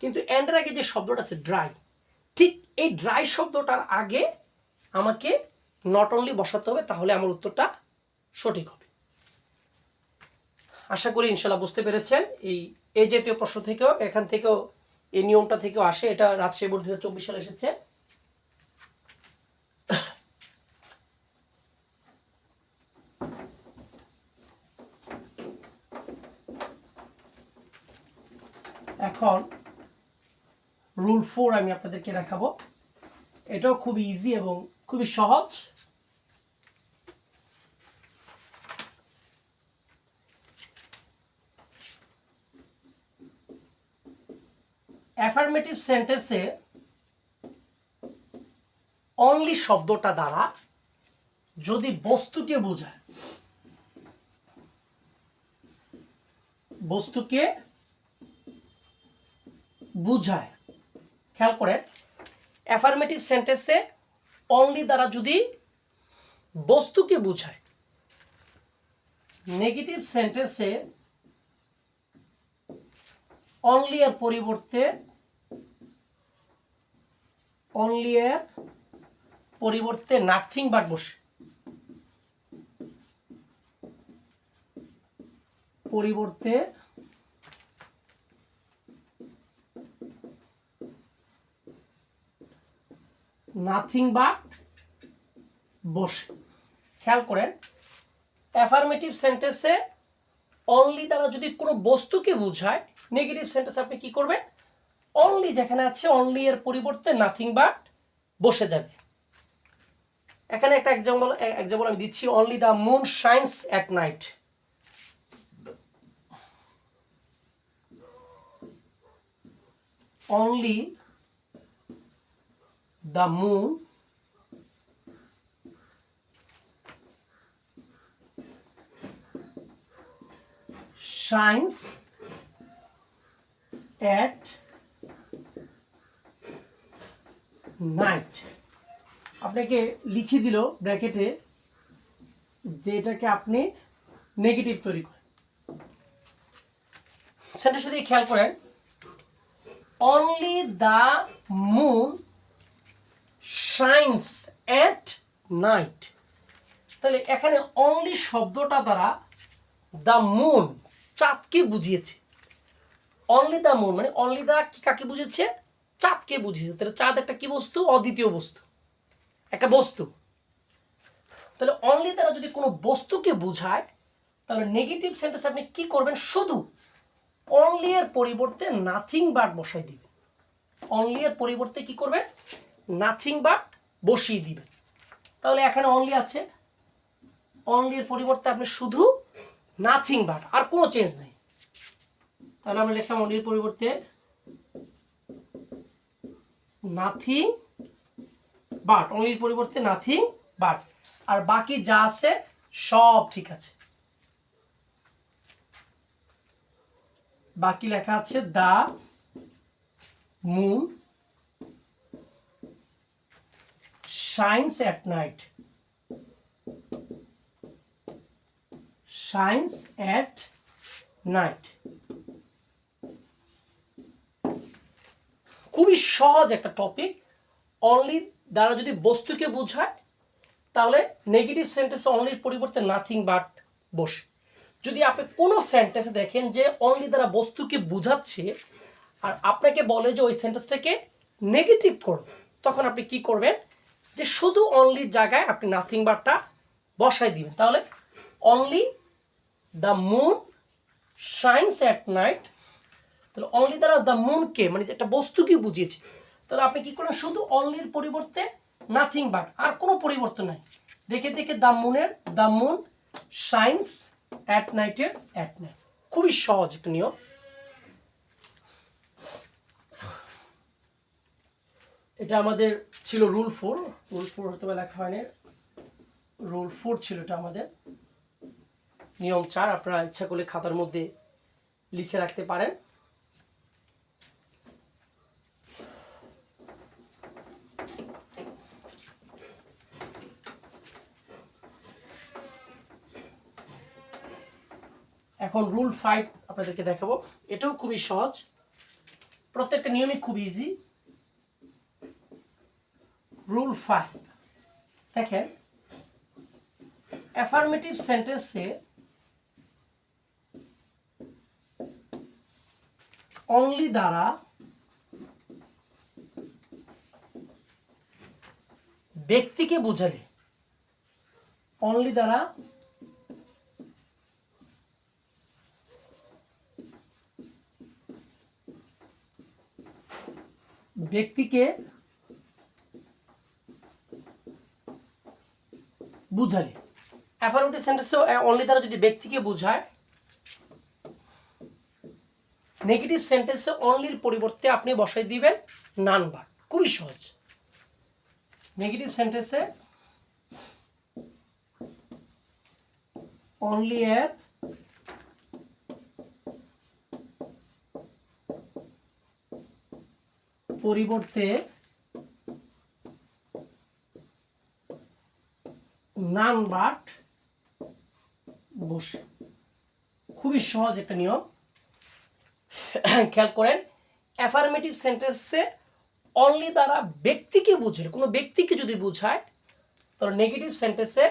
কিন্তু এন্ডের আগে যে শব্দটা আছে ড্রাই, ঠিক এই ড্রাই শব্দটার আগে আমাকে নট অনলি বসাতে হবে, তাহলে আমার উত্তরটা সঠিক হবে। আশা করি ইনশাল্লাহ বুঝতে পেরেছেন। এই জাতীয় প্রশ্ন থেকেও, এখান থেকেও, এই নিয়মটা থেকেও আসে। এটা রাজশাহী বোর্ড 2024 সালে এসেছে। এখন রুল 4 আমি আপনাদেরকে দেখাবো। এটাও খুব ইজি এবং খুবই সহজ। অ্যাফার্মেটিভ সেন্টেন্সে অনলি শব্দটা দ্বারা যদি বস্তুকে বোঝায়, বস্তুকে বুঝায়, খেয়াল করেন, অ্যাফার্মেটিভ সেন্টেন্সে অনলি দ্বারা যদি বস্তুকে বুঝায়, নেগেটিভ সেন্টেন্সে অনলি এর পরিবর্তে, অনলি এর পরিবর্তে নাথিং বাট বসে, পরিবর্তে নাথিং বাট বসে। খেয়াল করেন, অ্যাফার্মেটিভ সেন্টেন্সে অনলি দ্বারা যদি কোনো বস্তুকে বোঝায়, নেগেটিভ সেন্টেন্স আপনি কি করবেন? অনলি যেখানে আছে অনলি এর পরিবর্তে নাথিং বাট বসে যাবে। এখানে একটা এক্সাম্পল আমি দিচ্ছি, only the moon shines at night. Only the moon shines at night. আপনাকে লিখে দিল ব্র্যাকেটে যে এটাকে আপনি নেগেটিভ তৈরি করেন। সেন্টেন্সটা দিয়ে খেয়াল করেন, only the moon shines at night. তাহলে এখানে অনলি শব্দটা দ্বারা দ্য মুন, চাঁদকে বুঝিয়েছে। অনলি দ্য মুন মানে অনলি দ্য কাকে বুঝেছে? চাঁদকে বুঝিয়েছে। তাহলে চাঁদ একটা কি বস্তু? অদ্বিতীয় বস্তু, একটা বস্তু। তাহলে অনলি দ্বারা যদি কোনো বস্তুকে বোঝায়, তাহলে নেগেটিভ সেন্টেন্স আপনি কি করবেন? শুধু অনলি এর পরিবর্তে নাথিং বাট বসাই দিবেন। অনলি এর পরিবর্তে কি করবেন? নাথিং বাট বসিয়ে দিবেন। তাহলে এখানে অনলি আছে, অনলি এর পরিবর্তে আপনি শুধু নাথিং বাট, আর কোনো চেঞ্জ নেই। তাহলে আমরা লিখলাম অনলির পরিবর্তে নাথিং বাট, অনলির পরিবর্তে নাথিং বাট, আর বাকি যা আছে সব ঠিক আছে। বাকি লেখা আছে the moon shines at night, shines at night. খুবই সহজ একটা টপিক। অনলি দ্বারা যদি বস্তুকে বোঝায়, তাহলে নেগেটিভ সেন্টেন্সে অনলির পরিবর্তে নাথিং বাট বসে। যদি আপনি কোনো সেন্টেন্সে দেখেন যে অনলি দ্বারা বস্তুকে বোঝাচ্ছে আর আপনাকে বলে যে ওই সেন্টেন্সটাকে নেগেটিভ করো, তখন আপনি কি করবেন যে শুধু অনলির জায়গায় আপনি নাথিং বারটা বসাই দিবেন। তাহলে only the moon shines at night, তাহলে অনলি দ্বারা দ্য মুনকে মানে একটা বস্তুকে বুঝিয়েছে, তাহলে আপনি কি করেন শুধু অনলির পরিবর্তে নাথিং বাট, আর কোনো পরিবর্তন নাই। দেখে দেখে দ্য মুন শাইনস অ্যাট নাইটের অ্যাট নাইট, খুবই সহজ একটা নিয়ম। এটা আমাদের ছিল রুল 4, হয়তো বা লেখা হয়নি, রুল 4 ছিল এটা আমাদের। নিয়ম 4 আপনারা ইচ্ছা করলে খাতার মধ্যে লিখে রাখতে পারেন। এখন রুল 5 আপনাদেরকে দেখাবো, এটাও খুবই সহজ, প্রত্যেকটা নিয়মই খুব ইজি। রুল 5 দেখেন, অ্যাফার্মেটিভ সেন্টেন্সে অনলি দ্বারা ব্যক্তিকে বোঝালে, অনলি দ্বারা ব্যক্তিকে বুঝালে, অ্যাফার্মেটিভ সেন্টেন্সে অনলি দ্বারা যদি ব্যক্তিকে বোঝায়, নেগেটিভ সেন্টেন্সে অনলির পরিবর্তে আপনি বসাই দিবেন নান ভার্ব, খুবই সহজ। নেগেটিভ সেন্টেন্সে অনলি এর পরিবর্তে নান বাট বসে, খুবই সহজ একটা নিয়ম। খেয়াল করেন, অ্যাফার্মেটিভ সেন্টেন্সে অনলি দ্বারা ব্যক্তিকে বুঝে, কোনো ব্যক্তিকে যদি বোঝায়, তাহলে নেগেটিভ সেন্টেন্সে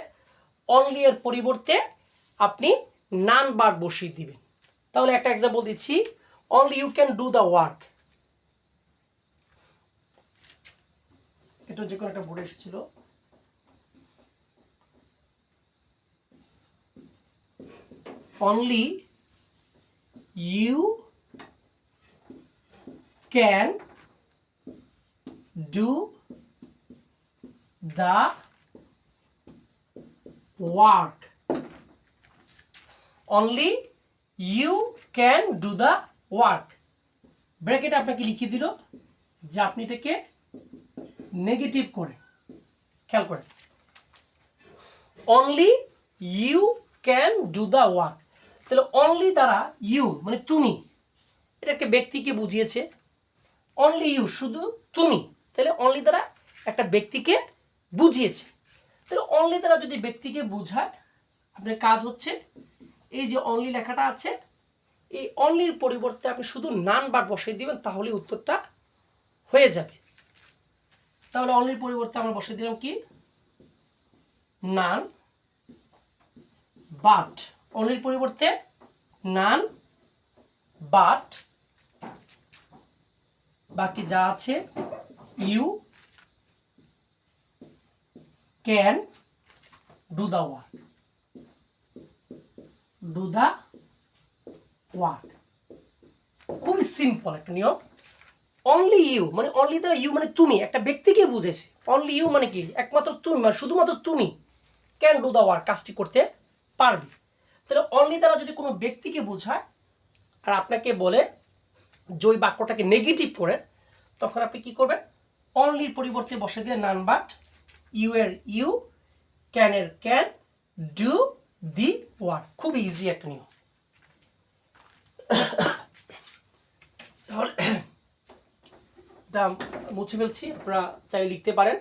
অনলি এর পরিবর্তে আপনি নান বাট বসিয়ে দিবেন। তাহলে একটা এক্সাম্পল দিচ্ছি, only you can do the work, এটা যে কোনো একটা বোর্ডে এসেছিল। Only you can do the work, only you can do the work, ব্র্যাকেটে আপনাকে লিখে দিল যে আপনি এটাকে নেগেটিভ করে। খেয়াল করেন, only you can do the work, তাহলে অনলি দ্বারা ইউ মানে তুমি, এটা একটা ব্যক্তিকে বুঝিয়েছে, অনলি ইউ শুধু তুমি, তাহলে অনলি দ্বারা একটা ব্যক্তিকে বুঝিয়েছে। তাহলে অনলি দ্বারা যদি ব্যক্তিকে বুঝায়, আপনার কাজ হচ্ছে এই যে অনলি লেখাটা আছে, এই অনলির পরিবর্তে আপনি শুধু নান বার বসিয়ে দিবেন, তাহলে উত্তরটা হয়ে যাবে। তাহলে অনলির পরিবর্তে আমরা বসিয়ে দিলাম কি নান বাট, অনলির পরিবর্তে নান বাট, বাকি যা আছে you can do the work, do the work, খুবই সিম্পল একটা নিয়ম। অনলি ইউ মানে অনলি দ্বারা ইউ মানে তুমি, একটা ব্যক্তিকে বুঝেছে, অনলি ইউ মানে কি একমাত্র তুমি, মানে শুধুমাত্র তুমি ক্যান ডু দ্য ওয়ার্ক, কাজটি করতে পারবে। তাহলে অনলি দ্বারা যদি কোনো ব্যক্তিকে বোঝায় আর আপনাকে বলে যে ওই বাক্যটাকে নেগেটিভ করে, তখন আপনি কি করবেন, অনলির পরিবর্তে বসে দিয়ে নান বাট, ইউ এর ইউ, ক্যান এর ক্যান, ডু দি ওয়ার্ক, খুব ইজি একটা নিয়ম। তাহলে এটা মুছে ফেলছি, আপনারা চাইলে লিখতে পারেন।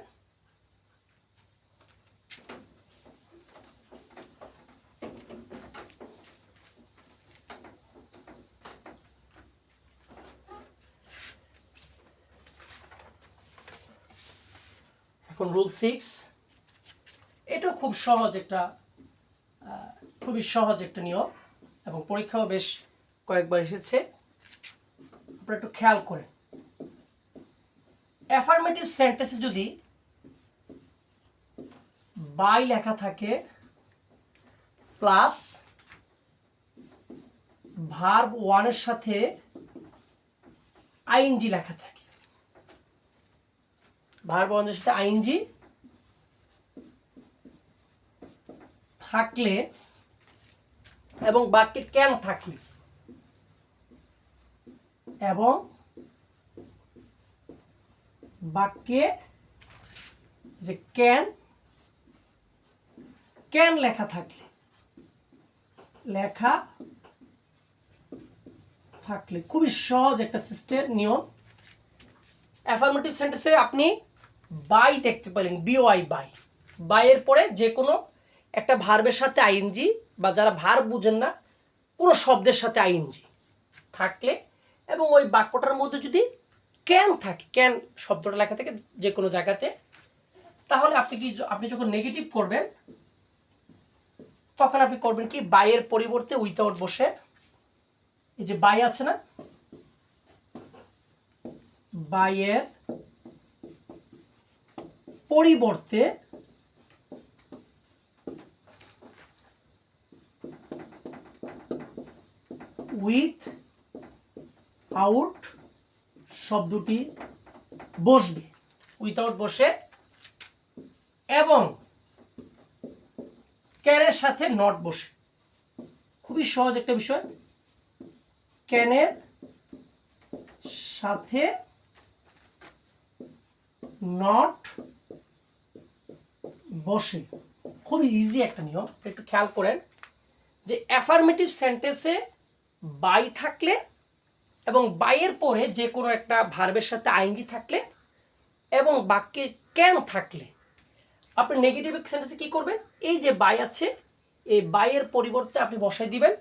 এখন রুল 6, এটা খুব সহজ একটা খুবই সহজ একটা নিয়ম। এবং পরীক্ষাও বেশ কয়েকবার এসেছে, আপনারা একটু খেয়াল করেন। অ্যাফার্মেটিভ সেন্টেন্সে যদি বাই লেখা থাকে প্লাস ভার্ব ওয়ানের সাথে আইএনজি লেখা থাকে, ভার্ব ওয়ানের সাথে আইএনজি থাকলে এবং বাক্যে ক্যান থাকলে এবং বাক্যে যে ক্যান লেখা থাকলে খুবই সহজ একটা সিস্টেম নিয়ম। অ্যাফার্মেটিভ সেন্টেন্সে আপনি বাই দেখতে পেলেন, বিওআই বাইয়ের পরে যে কোনো একটা ভার্বের সাথে আইএনজি, বা যারা ভার্ব বুঝেন না কোনো শব্দের সাথে আইএনজি থাকলে এবং ওই বাক্যটার মধ্যে যদি ক্যান থাকে, ক্যান শব্দটা লেখা থাকে যে কোনো জায়গাতে, তাহলে আপনি যখন নেগেটিভ করবেন তখন আপনি করবেন কি, বাইয়ের পরিবর্তে উইথাউট বসে, এই যে বাই আছে না, বাইয়ের পরিবর্তে উইথ আউট শব্দটি বসবে, উইথাউট বসে এবং ক্যানের সাথে নট বসে। খুবই সহজ একটা বিষয়, ক্যানের সাথে নট বসে, খুবই ইজি একটা নিয়ম, একটু খেয়াল করেন যে অ্যাফার্মেটিভ সেন্টেন্সে বাই থাকলে এবং বাইয়ের পরে যে কোনো একটা ভার্বের সাথে আইএনজি থাকলে এবং বাক্যে ক্যান থাকলে আপনি নেগেটিভ সেন্টেন্সে কি করবেন, এই যে বাই আছে এই বাইয়ের পরিবর্তে আপনি বসাই দিবেন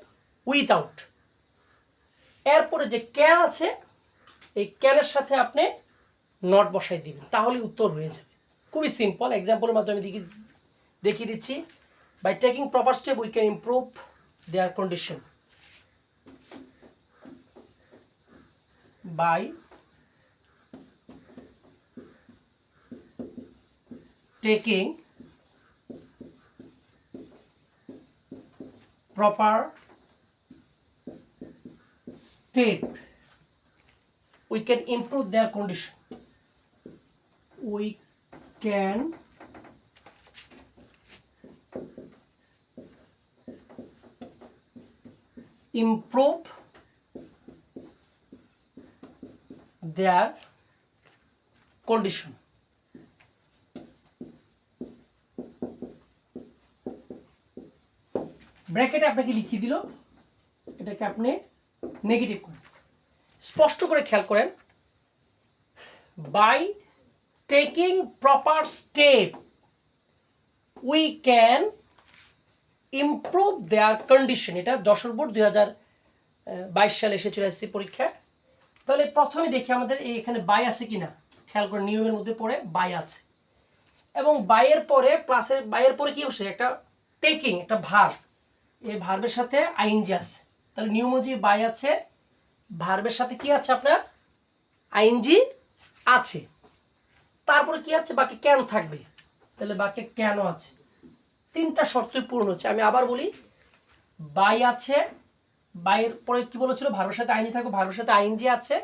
উইথআউট, এরপরে যে ক্যান আছে এই ক্যানের সাথে আপনি নট বসাই দিবেন, তাহলে উত্তর হয়ে যাবে। খুবই সিম্পল, এক্সাম্পলের মাধ্যমে দেখিয়ে দিচ্ছি। By taking proper step we can improve their condition. by taking proper step we can improve their condition. We can improve their condition. ব্র্যাকেটে আপনাকে লিখিয়ে দিল, এটাকে আপনি নেগেটিভ করেন। স্পষ্ট করে খেয়াল করেন, by taking proper step we can improve their condition. এটা যশোর বোর্ড 2022 সালে এসেছিল এসএসসি পরীক্ষায়। তাহলে প্রথমে দেখি আমাদের এখানে বাই আছে কিনা, খেয়াল করে নিয়মের মধ্যে পড়ে বাই আছে এবং বাইয়ের পরে প্লাসের বাইয়ের পরে কি বসে, একটা টেকিং, একটা ভার্ব, এই ভার্বের সাথে আইএনজি আছে, তাহলে নিয়ম অনুযায়ী বাই আছে, ভার্বের সাথে কি আছে আপনার আইএনজি আছে, তারপরে কি আছে বাকি ক্যান থাকবে, তাহলে বাকি ক্যানও আছে। তিনটা শর্তই পূরণ হচ্ছে। আমি আবার বলি, বাই আছে, বাইয়ের পরে কি বলেছিল, ভার্বের সাথে আইএনজি থাকবে, ভার্বের সাথে আইএনজি আছে,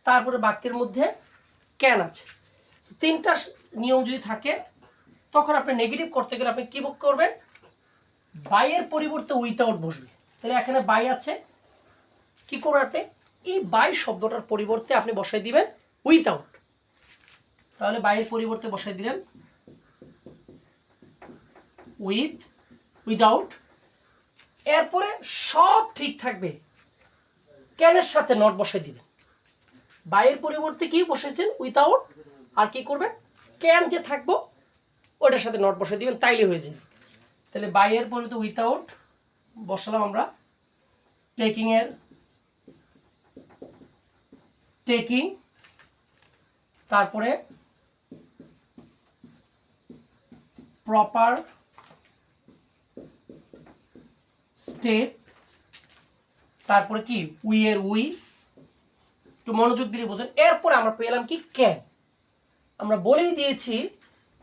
তারপরে বাক্যের মধ্যে ক্যান আছে। তিনটা নিয়ম যদি থাকে তখন আপনি নেগেটিভ করতে গেলে আপনি কি করবেন, বাইয়ের পরিবর্তে উইথআউট বসবে। তাহলে এখানে বাই আছে, কি করবেন আপনি, এই বাই শব্দটার পরিবর্তে আপনি বসাই দিবেন উইথআউট, তাহলে বাইয়ের পরিবর্তে বসাই দিলেন উইথআউট, এরপরে সব ঠিক থাকবে, ক্যানের সাথে নট বসাই দিবেন, বাইয়ের পরিবর্তে কি বসাইছেন উইথআউট, আর কি করবেন ক্যান যে থাকবো ওটার সাথে নট বসাই দিবেন, তাইলে হয়ে যাবে। তাহলে বাইয়ের পরিবর্তে উইথআউট বসালাম আমরা, টেকিং, তারপরে প্রপার স্টেপ তারপরে কি উই এর উই, একটু মনোযোগ দিয়ে বোঝেন। এরপরে আমরা পেলাম কি ক্যান। আমরা বলেই দিয়েছি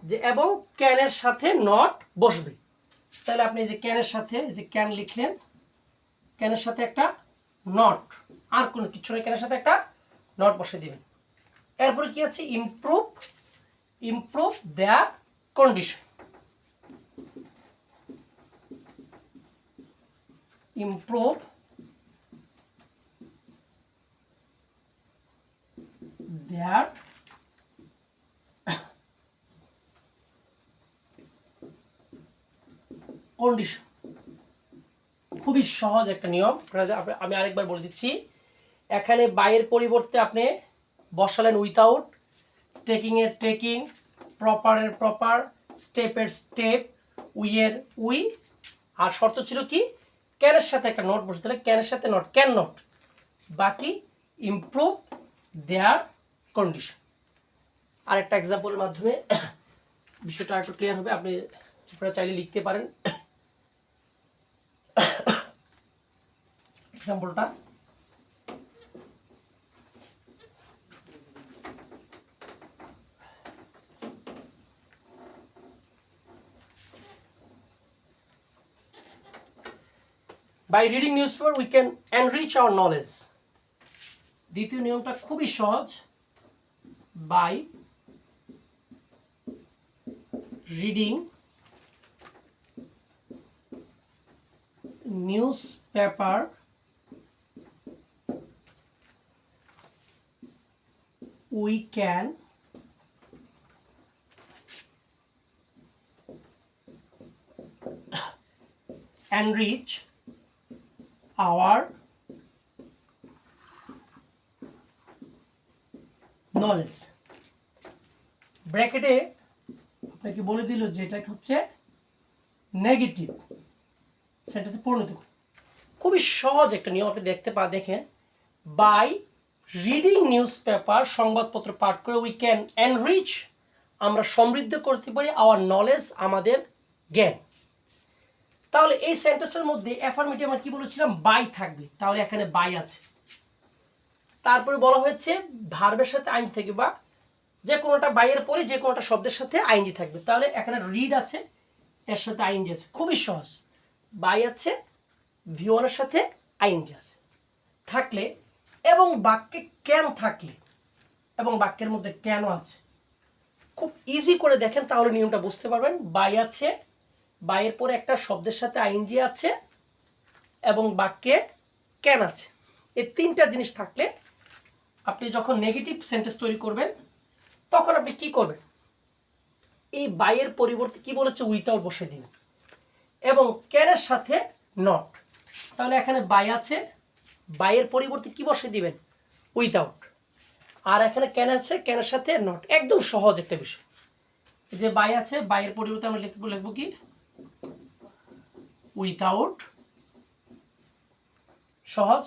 যে এবং ক্যানের সাথে নট বসবে। তাহলে আপনি যে ক্যানের সাথে যে ক্যান লিখলেন, ক্যানের সাথে একটা নট, আর কোনো কিছু নেই, ক্যানের সাথে একটা নট বসে দিবেন। এরপরে কি আছে improve, improve their condition, improve their condition. খুবই সহজ একটা নিয়ম, আমি আরেকবার বলে দিচ্ছি। এখানে বাইয়ের পরিবর্তে আপনি বসালেন উইথাউট, টেকিং এর টেকিং, প্রপারের প্রপার, স্টেপের স্টেপ, উইয়ের উই, আর শর্ত ছিল কি ক্যানের সাথে একটা নট বসে, তাহলে ক্যানের সাথে নট, ক্যান নট, বাকি ইমপ্রুভ দেয়ার কন্ডিশন। আর একটা এক্সাম্পলের মাধ্যমে বিষয়টা একটু ক্লিয়ার হবে, আপনারা চাইলে লিখতে পারেন এক্সাম্পলটা। By reading newspaper we can enrich our knowledge. দ্বিতীয় নিয়মটা খুবই সহজ। By reading newspaper we can enrich our knowledge. ব্র্যাকেটে আপনাকে বলে দিল যে এটা হচ্ছে নেগেটিভ সেন্টেন্সে পরিণত করুন। খুবই সহজ একটা নিয়ম, আপনি দেখেন। বাই রিডিং নিউজ পেপার, সংবাদপত্র পাঠ করে, উই ক্যান এনরিচ, আমরা সমৃদ্ধ করতে পারি, আওয়ার নলেজ, আমাদের জ্ঞান। তাহলে এই সেন্টেন্সটার মধ্যে অ্যাফার্মেটিভ আমরা কি বলেছিলাম, বাই থাকবে, তাহলে এখানে বাই আছে। তারপরে বলা হয়েছে ভার্বের সাথে আইনজি থাকবে, বা যে কোনোটা বাইয়ের পরে যে কোনোটা শব্দের সাথে আইনজি থাকবে। তাহলে এখানে রিড আছে, এর সাথে আইনজি আছে, খুবই সহজ। বাই আছে, ভিওয়ানের সাথে আইনজি আছে থাকলে, এবং বাক্যে ক্যান থাকলে, এবং বাক্যের মধ্যে ক্যানও আছে, খুব ইজি করে দেখেন তাহলে নিয়মটা বুঝতে পারবেন। বাই আছে, বাইয়ের পরে একটা শব্দের সাথে আইনজি আছে, এবং বাক্যে ক্যান আছে। এই তিনটা জিনিস থাকলে আপনি যখন নেগেটিভ সেন্টেন্স তৈরি করবেন তখন আপনি কি করবেন, এই বাইয়ের পরিবর্তে কি বলেছে উইথাউট বসে দিন, এবং ক্যানের সাথে নট। তাহলে এখানে বাই আছে, বাইয়ের পরিবর্তে কি বসে দিবেন, উইথাউট। আর এখানে ক্যান আছে, ক্যানের সাথে নট। একদম সহজ একটা বিষয়। যে বাই আছে, বাইয়ের পরিবর্তে আমরা লিখবো কি উইথাউট, সহজ।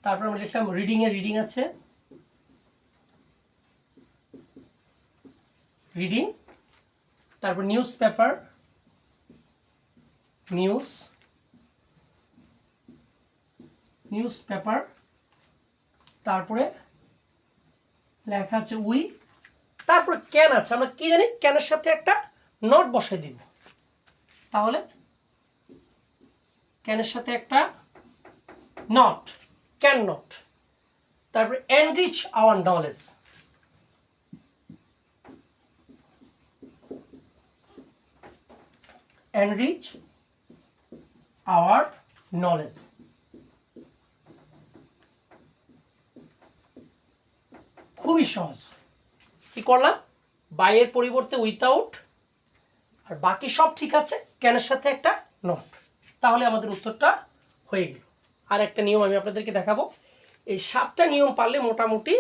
তারপর আমরা লিখলাম রিডিং এর রিডিং আছে, রিডিং। তারপর নিউজ পেপার, নিউজ পেপার। তারপরে লেখা আছে উই। তারপরে ক্যান আছে, আমরা কি জানি ক্যানের সাথে একটা নট বসাই দিব, তাহলে ক্যানের সাথে একটা নট, ক্যান নট। তারপরে enrich hour knowledge, enrich our knowledge। খুবই সহজ। কি করলাম, বাইয়ের পরিবর্তে উইথাউট, আর বাকি সব ঠিক আছে, ক্যানের সাথে একটা নট, তাহলে আমাদের উত্তরটা হয়ে গেল। আর একটা নিয়ম আমি আপনাদেরকে দেখাবো। এই 7টা নিয়ম পারলে মোটামুটি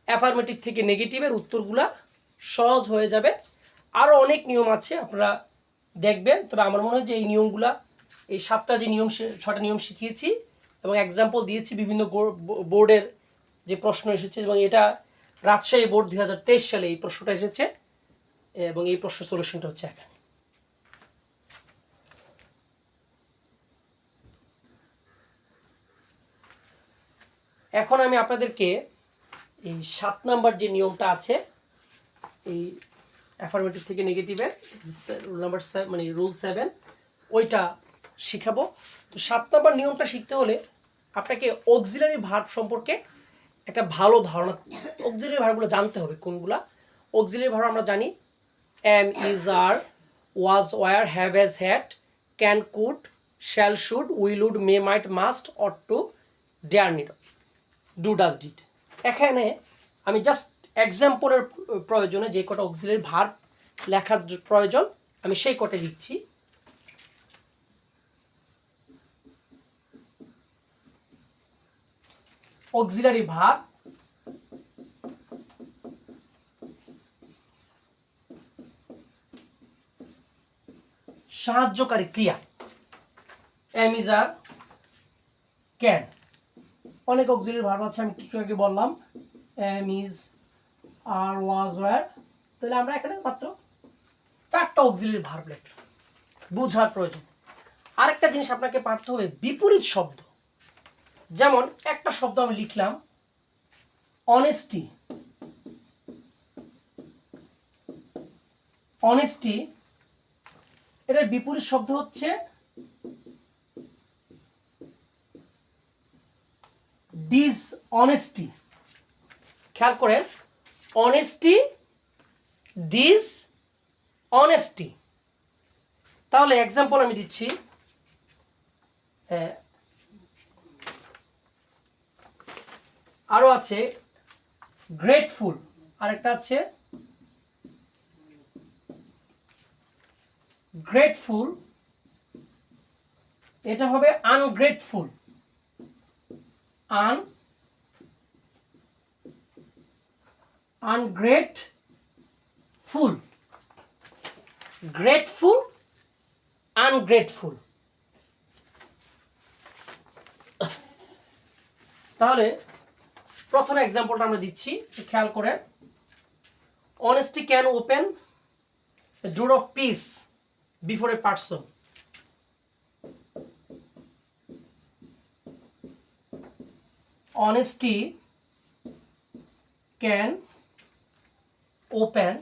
অ্যাফার্মেটিভ থেকে নেগেটিভের উত্তরগুলা সহজ হয়ে যাবে। আরও অনেক নিয়ম আছে, আপনারা দেখবেন। তবে আমার মনে হয় যে এই নিয়মগুলা, এই 7টা যে নিয়ম, 6টা নিয়ম শিখিয়েছি এবং এক্সাম্পল দিয়েছি বিভিন্ন বোর্ডের যে প্রশ্ন এসেছে, এবং এটা রাজশাহী বোর্ড 2023 সালে এই প্রশ্নটা এসেছে, এবং এই প্রশ্ন সলিউশনটা হচ্ছে এখানে। এখন আমি আপনাদেরকে এই 7 নাম্বার যে নিয়মটা আছে এই অ্যাফার্মেটিভ থেকে নেগেটিভের রুল নাম্বার মানে রুল 7 ওইটা শিখাবো। তো 7 নাম্বার নিয়মটা শিখতে হলে আপনাকে অক্সিলারি ভার্ব সম্পর্কে একটা ভালো ধারণা, অক্সিলারি ভার্বগুলো জানতে হবে কোনগুলা। অক্সিলারি ভার্ব আমরা জানি am, is, are, was, were, have, has, had, can, could, shall, should, will, would, may, might, must, ought to, dare, need, do, does, did. এখানে আমি জাস্ট এক্সাম্পলের প্রয়োজনে যে কটা অক্সিলারি ভার্ব লেখার প্রয়োজন আমি সেই কটা লিখছি। অক্সিলারি ভার্ব সাহায্যকারী ক্রিয়া এম, ইজ, আর, ক্যান। অনেক অক্সিলারি ভার্ব আছে, আমি কিছু আগে বললাম am, is, are, was, were. তাহলে আমরা এখানে মাত্র 4টা অক্সিলারি ভার্ব লিখলাম, বুঝার প্রয়োজন। আরেকটা জিনিস আপনাকে পারতে হবে বিপরীত শব্দ। যেমন একটা শব্দ আমি লিখলাম অনেস্টি, অনেস্টি, এটার বিপরীত শব্দ হচ্ছে ডিসঅনেস্টি। খেয়াল করেন, অনেস্টি, ডিসঅনেস্টি। তাহলে এক্সাম্পল আমি দিচ্ছি, আরো আছে গ্রেটফুল, আরেকটা আছে গ্রেটফুল, এটা হবে আনগ্রেটফুল, আনগ্রেটফুল, গ্রেটফুল, আনগ্রেটফুল। তাহলে প্রথম এক্সাম্পলটা আমরা দিচ্ছি, খেয়াল করেন। Honesty can open a door of peace before a person. Honesty can open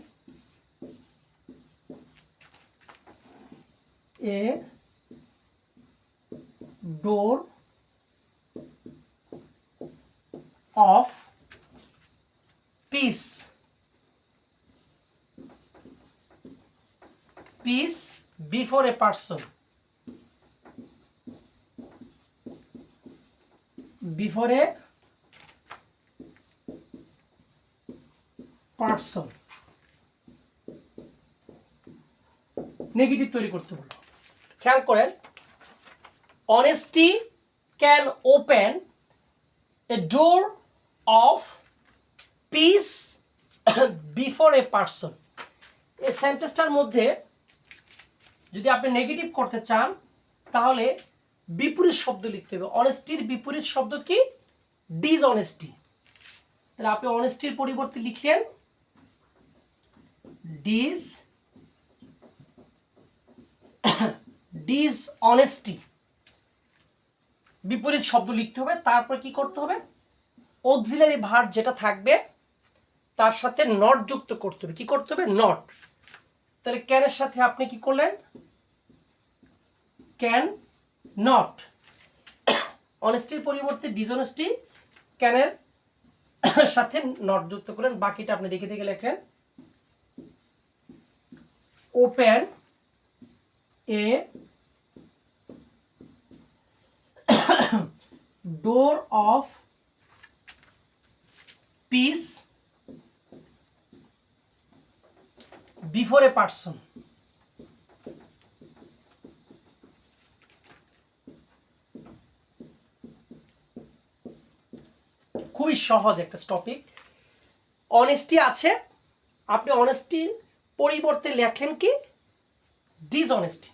a door of peace before a person. Before a person. Negative তৈরি করতে বলো। খেয়াল করেন, honesty can open a door of peace before a person. এই সেন্টেন্সটার মধ্যে যদি আপনি negative করতে চান তাহলে বিপরীত শব্দ লিখতে হবে। অনেস্টির বিপরীত শব্দ কি? ডিসঅনেস্টি। তাহলে আপনি অনেস্টির পরিবর্তে লিখলেন ডিসঅনেস্টি। বিপরীত শব্দ লিখতে হবে, তারপর কি করতে হবে? অক্সিলারি ভার্ব যেটা থাকবে তার সাথে নট যুক্ত করতে হবে। কি করতে হবে? নট। তাহলে ক্যানের সাথে আপনি কি করলেন? Can not. অনেস্টির পরিবর্তে ডিসঅনেস্টি, ক্যানের সাথে নট যুক্ত করলেন। বাকিটা আপনি দেখে দেখে লেখেন। Open a door of peace before a person. খুবই সহজ একটা টপিক। অনেস্টি আছে, আপনি অনেস্টির পরিবর্তে লেখেন কি? ডিসঅনেস্টি।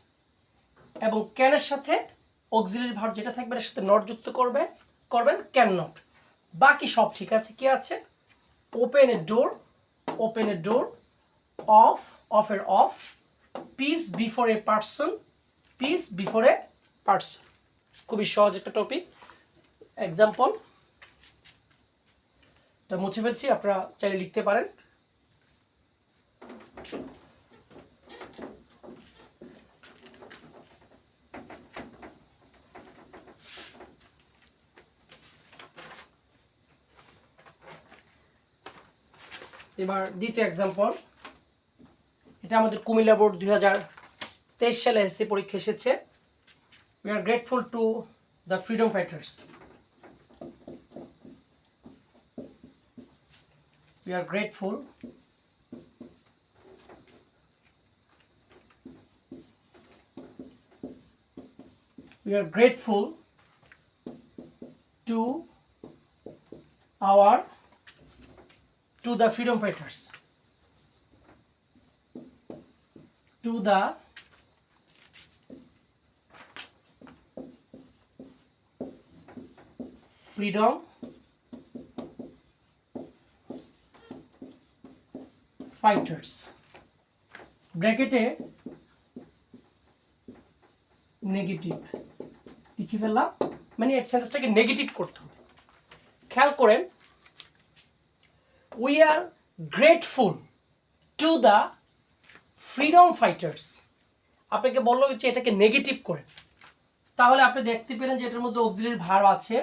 এবং ক্যানের সাথে অক্সিলারি ভার্ব যেটা থাকবে এর সাথে নট যুক্ত করবেন ক্যান নট। বাকি সব ঠিক আছে। কি আছে? Open a door, open a door of এর of, peace before a person, peace before a person. খুবই সহজ একটা টপিক। এক্সাম্পল, এটা মুছে ফেলছি, আপনারা চাইলে লিখতে পারেন। এবার দ্বিতীয় এক্সাম্পল, এটা আমাদের কুমিল্লা বোর্ড 2023 সালে এসএসসি পরীক্ষা এসেছে। We are grateful to the freedom fighters. We are grateful to the freedom fighters, to the freedom fighters, ব্র্যাকেটে নেগেটিভ লিখে ফেললাম, মানে এই সেন্টেন্সটাকে নেগেটিভ করতে হবে। খেয়াল করেন, we are grateful to the freedom fighters. আপনাকে বললো যে এটাকে নেগেটিভ করেন, তাহলে আপনি দেখতে পেলেন যে এটার মধ্যে অক্সিলারি ভার্ব আছে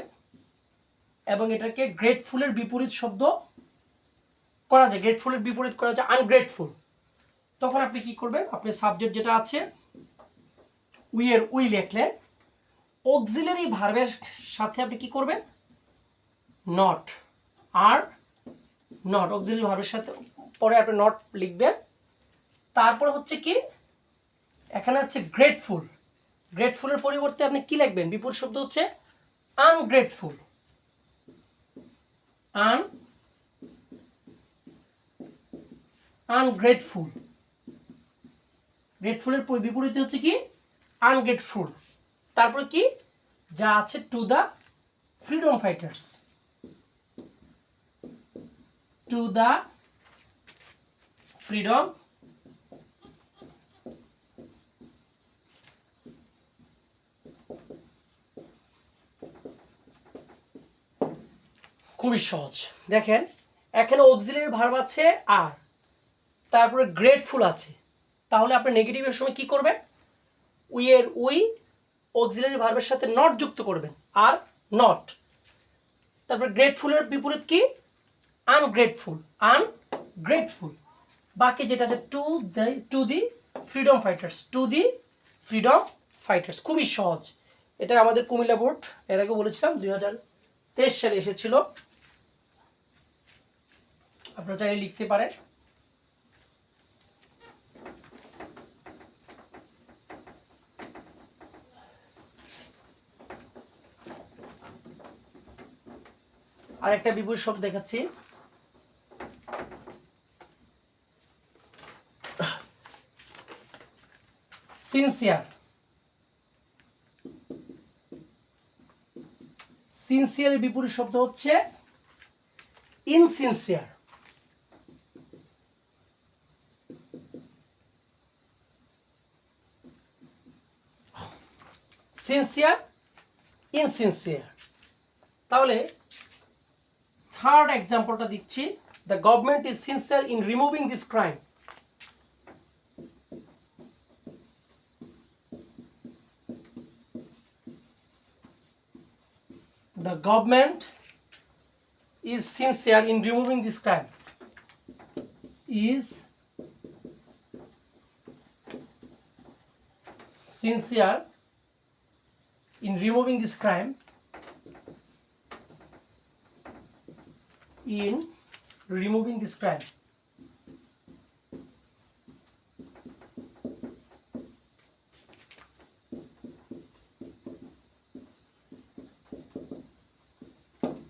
এবং এটাকে গ্রেটফুলের বিপরীত শব্দ করা যায়, গ্রেটফুলের বিপরীত করা যায় আনগ্রেটফুল। তখন আপনি কি করবেন, আপনি সাবজেক্ট যেটা আছে উই এর উই লিখলেন, অক্সিলারি ভার্বের সাথে আপনি কি করবেন, নট, আর নট অক্সিলারি ভার্বের সাথে পরে আপনি নট লিখবেন। তারপর হচ্ছে কি, এখানে আছে গ্রেটফুল, গ্রেটফুলের পরিবর্তে আপনি কি লিখবেন, বিপরীত শব্দ হচ্ছে আনগ্রেটফুল, আনগ্রেটফুল। গ্রেটফুলের বিপরীতে হচ্ছে কি, আনগ্রেটফুল। তারপর কি যা আছে, to the freedom fighters, to the freedom খুবই সহজ। দেখেন এখানে অক্সিলারি ভার্ব আছে আর তারপরে গ্রেটফুল আছে, তাহলে আপনি নেগেটিভের সময় কি করবেন, উই এর উই অক্সিলারি ভার্বের সাথে নট যুক্ত করবেন, আর নট। তারপরে গ্রেটফুলের বিপরীত কি, আনগ্রেটফুল, আনগ্রেটফুল। বাকি যেটা আছে to the freedom fighters, to the freedom fighters. খুবই সহজ। এটা আমাদের কুমিল্লা বোর্ড এর আগে বলেছিলাম 2023 সালে এসেছিল, আপনারা চাইলে লিখতে পারেন। আর একটা বিপরীত শব্দ দেখাচ্ছি, সিনসিয়ার। সিনসিয়ারের বিপরীত শব্দ হচ্ছে ইনসিনসিয়ার। সিনসিয়ার, ইনসিনসিয়ার। তাহলে থার্ড এক্সাম্পলটা দিচ্ছি, the government is sincere in removing this crime. The government is sincere in removing this crime. Is sincere in removing this crime. In removing this crime.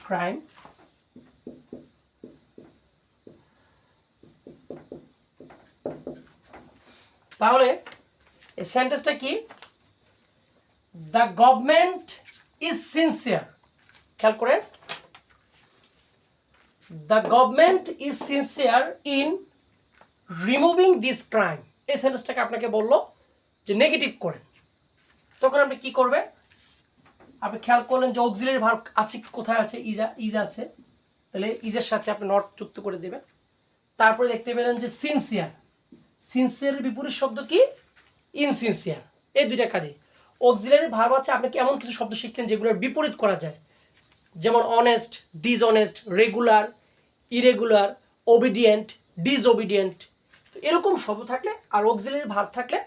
Crime. তাহলে এই সেন্টেন্সটা কি, দ্য গভর্নমেন্ট ইজ সিনসিয়ার। খেয়াল করেন, the government is sincere in removing this crime. এই সেন্টেন্সটাকে আপনাকে বললো যে নেগেটিভ করেন, তখন আপনি কি করবেন, আপনি খেয়াল করলেন যে অক্সিলারি ভার্ব আছে, কোথায় আছে, ইজ আছে। তাহলে ইজের সাথে আপনি নট যুক্ত করে দেবেন। তারপরে দেখতে পেলেন যে সিনসিয়ার, সিনসিয়ারের বিপরীত শব্দ কি? ইনসিনসিয়ার। এই দুইটা কাজে অক্সিলারি ভার্ব আছে। আপনি এমন কিছু শব্দ শিখলেন যেগুলোর বিপরীত করা যায়, যেমন honest, dishonest, regular, irregular, obedient, disobedient. তো এরকম শব্দ থাকলে আর অক্সিলারি ভার্ব থাকলে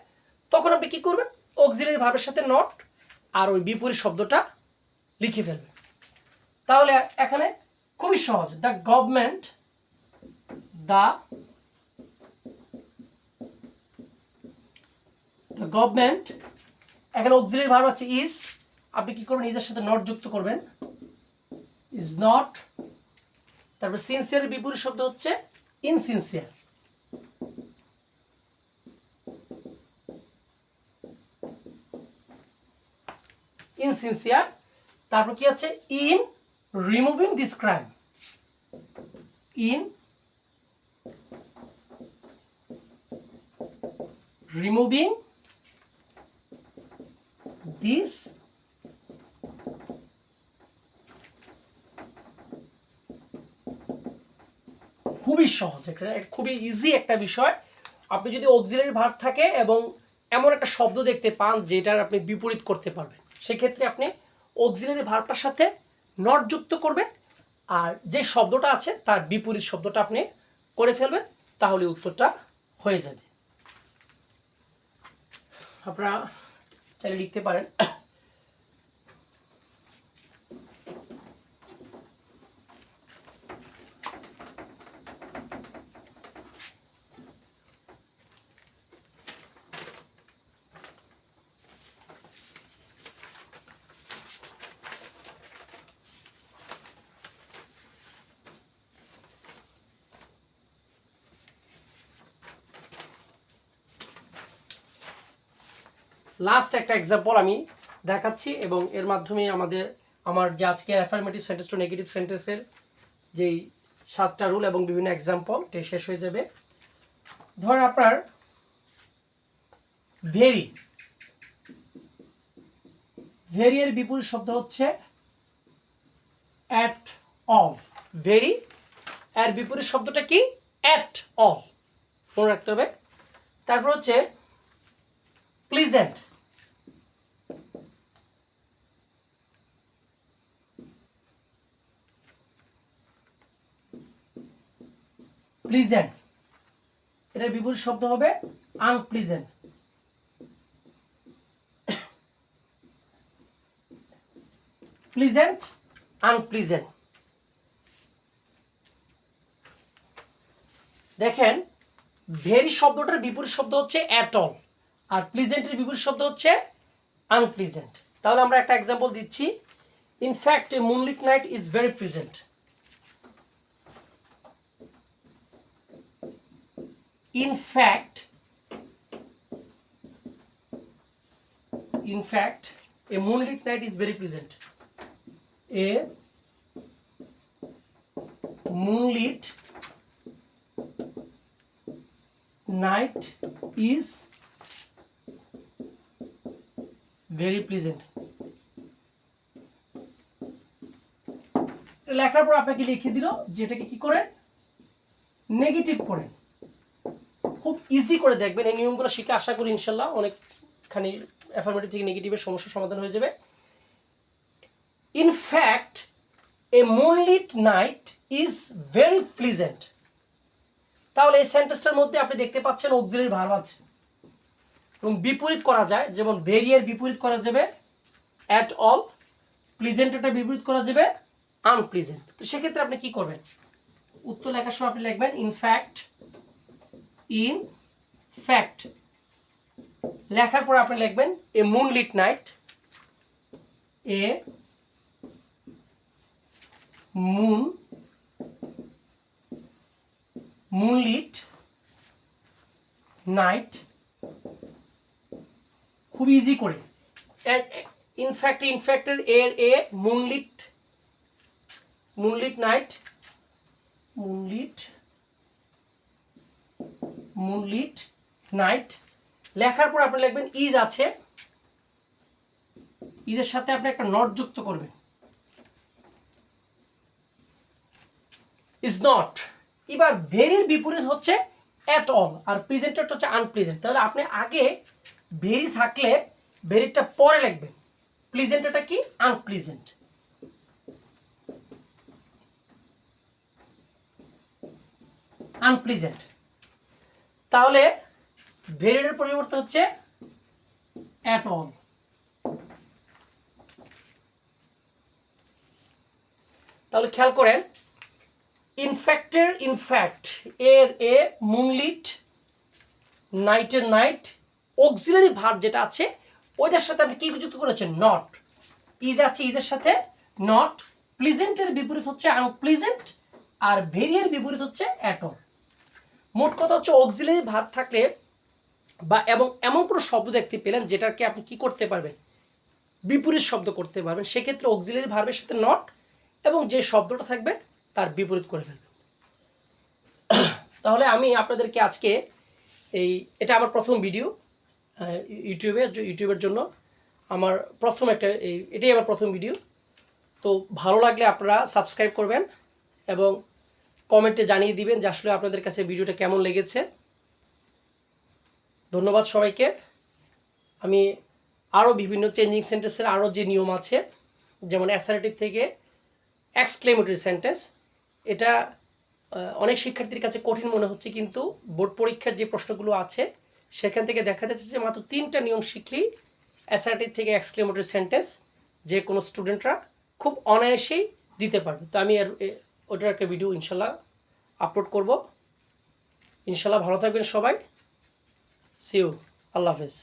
তখন আপনি কি করবেন? অক্সিলারি ভার্বের সাথে নট আর ওই বিপরীত শব্দটা লিখে ফেলবেন। তাহলে এখানে খুবই সহজ। দ্য গভর্নমেন্ট, দ্য গভর্নমেন্ট, এখানে অক্সিলারি ভার্ব আছে ইজ, আপনি কি করবেন? ইজের সাথে নট যুক্ত করবেন, ইজ নট। তারপর সিনসিয়ারের বিপরীত শব্দ হচ্ছে ইনসিনসিয়ার, ইনসিনসিয়ার। তারপর কি আছে? In removing this crime, in removing this খুবই সহজ, খুবই ইজি একটা বিষয়। আপনি যদি অক্সিলারি ভার্ব থাকে এবং এমন একটা শব্দ দেখতে পান যেটার আপনি বিপরীত করতে পারবেন, সেক্ষেত্রে আপনি অক্সিলারি ভার্বটার সাথে নট যুক্ত করবেন আর যে শব্দটা আছে তার বিপরীত শব্দটা আপনি করে ফেলবেন, তাহলে উত্তরটা হয়ে যাবে। আপনারা চাইলে লিখতে পারেন। লাস্ট একটা এক্সাম্পল আমি দেখাচ্ছি এবং এর মাধ্যমে আমার যে আজকে অ্যাফার্মেটিভ সেন্টেন্স টু নেগেটিভ সেন্টেন্সের যেই 7টা রুল এবং বিভিন্ন এক্সাম্পল এটা শেষ হয়ে যাবে। ধর আপনার ভেরি, ভেরি এর বিপরীত শব্দ হচ্ছে অ্যাট অল। ভেরি এর বিপরীত শব্দটা কি? অ্যাট অল, মনে রাখতে হবে। তারপর হচ্ছে প্লিজেন্ট, প্লিজেন্ট এটার বিপরীত শব্দ হবে আনপ্লিজেন্ট। Pleasant, unpleasant. দেখেন ভেরি শব্দটার বিপরীত শব্দ হচ্ছে অ্যাট অল আর প্লিজেন্টের বিপরীত শব্দ হচ্ছে আনপ্লিজেন্ট। তাহলে আমরা একটা এক্সাম্পল দিচ্ছি। In fact A moonlit night is very pleasant. In fact, a moonlit night is very pleasant. A moonlit night is very pleasant. লেখার পর আপনাকে লিখে দিল যেটাকে কি করে নেগেটিভ করেন। খুব ইজি করে দেখবেন, এই নিয়মগুলো শিখে আশা করি ইনশাল্লাহ অনেকখানি অ্যাফার্মেটিভ থেকে নেগেটিভের সমস্যার সমাধান হয়ে যাবে। In fact A moonlit night is very pleasant. তাহলে এই সেন্টেন্সটার মধ্যে আপনি দেখতে পাচ্ছেন অক্সিলারি ভার্ব আছে এবং বিপরীত করা যায়, যেমন ভেরি এর বিপরীত করা যাবে অ্যাট অল, প্লিজেন্টটা বিপরীত করা যাবে আনপ্লিজেন্ট। তো সেক্ষেত্রে আপনি কি করবেন? উত্তর লেখার সময় আপনি লিখবেন ইন ফ্যাক্ট, ইন ফ্যাক্ট লেখার পর আপনি লিখবেন এ মুনলিট নাইট, এ মুনলিট নাইট। খুব ইজি করে ইনফ্যাক্টের এর এ মুনলিট নাইট, মুনলিট নাইট লেখার পর আপনি লিখবেন ইজ আছে, ইজের সাথে আপনি একটা নট যুক্ত করবেন। Is not. এবার ভেরির বিপরীত হচ্ছে অ্যাট অল, আর প্রেজেন্টেড হচ্ছে আনপ্রেজেন্ট। তাহলে আপনি আগে ভেরি থাকলে ভেরিটা পরে লিখবেন, প্রেজেন্টটা কি আনপ্রেজেন্ট। আনপ্রেজেন্ট, তাহলে ভেরির পরিবর্তে হচ্ছে অ্যাট অল। তাহলে খেয়াল করেন, ইনফ্যাক্টের ইনফ্যাক্ট, এর এ, মুনলিট, নাইটের নাইট, অক্সিলারি ভার্ব যেটা আছে ওইটার সাথে আপনি কি যুক্ত করেছেন? নট। ইজ আছে, ইজের সাথে নট। প্লিজেন্টের বিপরীত হচ্ছে আনপ্লিজেন্ট, আর ভেরিয়ের বিপরীত হচ্ছে অ্যাট অল। মোট কথা হচ্ছে অক্সিলারি ভার্ব থাকলে বা এবং এমন কোনো শব্দ দেখতে পেলেন যেটাকে আপনি কি করতে পারবেন? বিপরীত শব্দ করতে পারবেন। সেক্ষেত্রে অক্সিলারি ভার্বের সাথে নট এবং যে শব্দটা থাকবে তার বিপরীত করে ফেলবেন। তাহলে আমি আপনাদেরকে আজকে এটা আমার প্রথম ভিডিও ইউটিউবের জন্য, আমার প্রথম এটাই আমার প্রথম ভিডিও। তো ভালো লাগলে আপনারা সাবস্ক্রাইব করবেন এবং কমেন্টে জানিয়ে দিবেন যে আসলে আপনাদের কাছে ভিডিওটা কেমন লেগেছে। ধন্যবাদ সবাইকে। আমি আরও বিভিন্ন চেঞ্জিং সেন্টেন্সের আরও যে নিয়ম আছে, যেমন অ্যাসার্টিভ থেকে এক্সক্লেমেটরি সেন্টেন্স, এটা অনেক শিক্ষার্থীর কাছে কঠিন মনে হচ্ছে, কিন্তু বোর্ড পরীক্ষার যে প্রশ্নগুলো আছে সেখান থেকে দেখা যাচ্ছে যে মাত্র 3টা নিয়ম শিখলেই অ্যাসার্টিভ থেকে এক্সক্লেমেটরি সেন্টেন্স যে কোনো স্টুডেন্টরা খুব অনায়াসেই দিতে পারবে। তো আমি ওটার একটা ভিডিও ইনশাল্লাহ আপলোড করব। ইনশাল্লাহ ভালো থাকবেন সবাই। সি ইউ, আল্লাহ হাফেজ।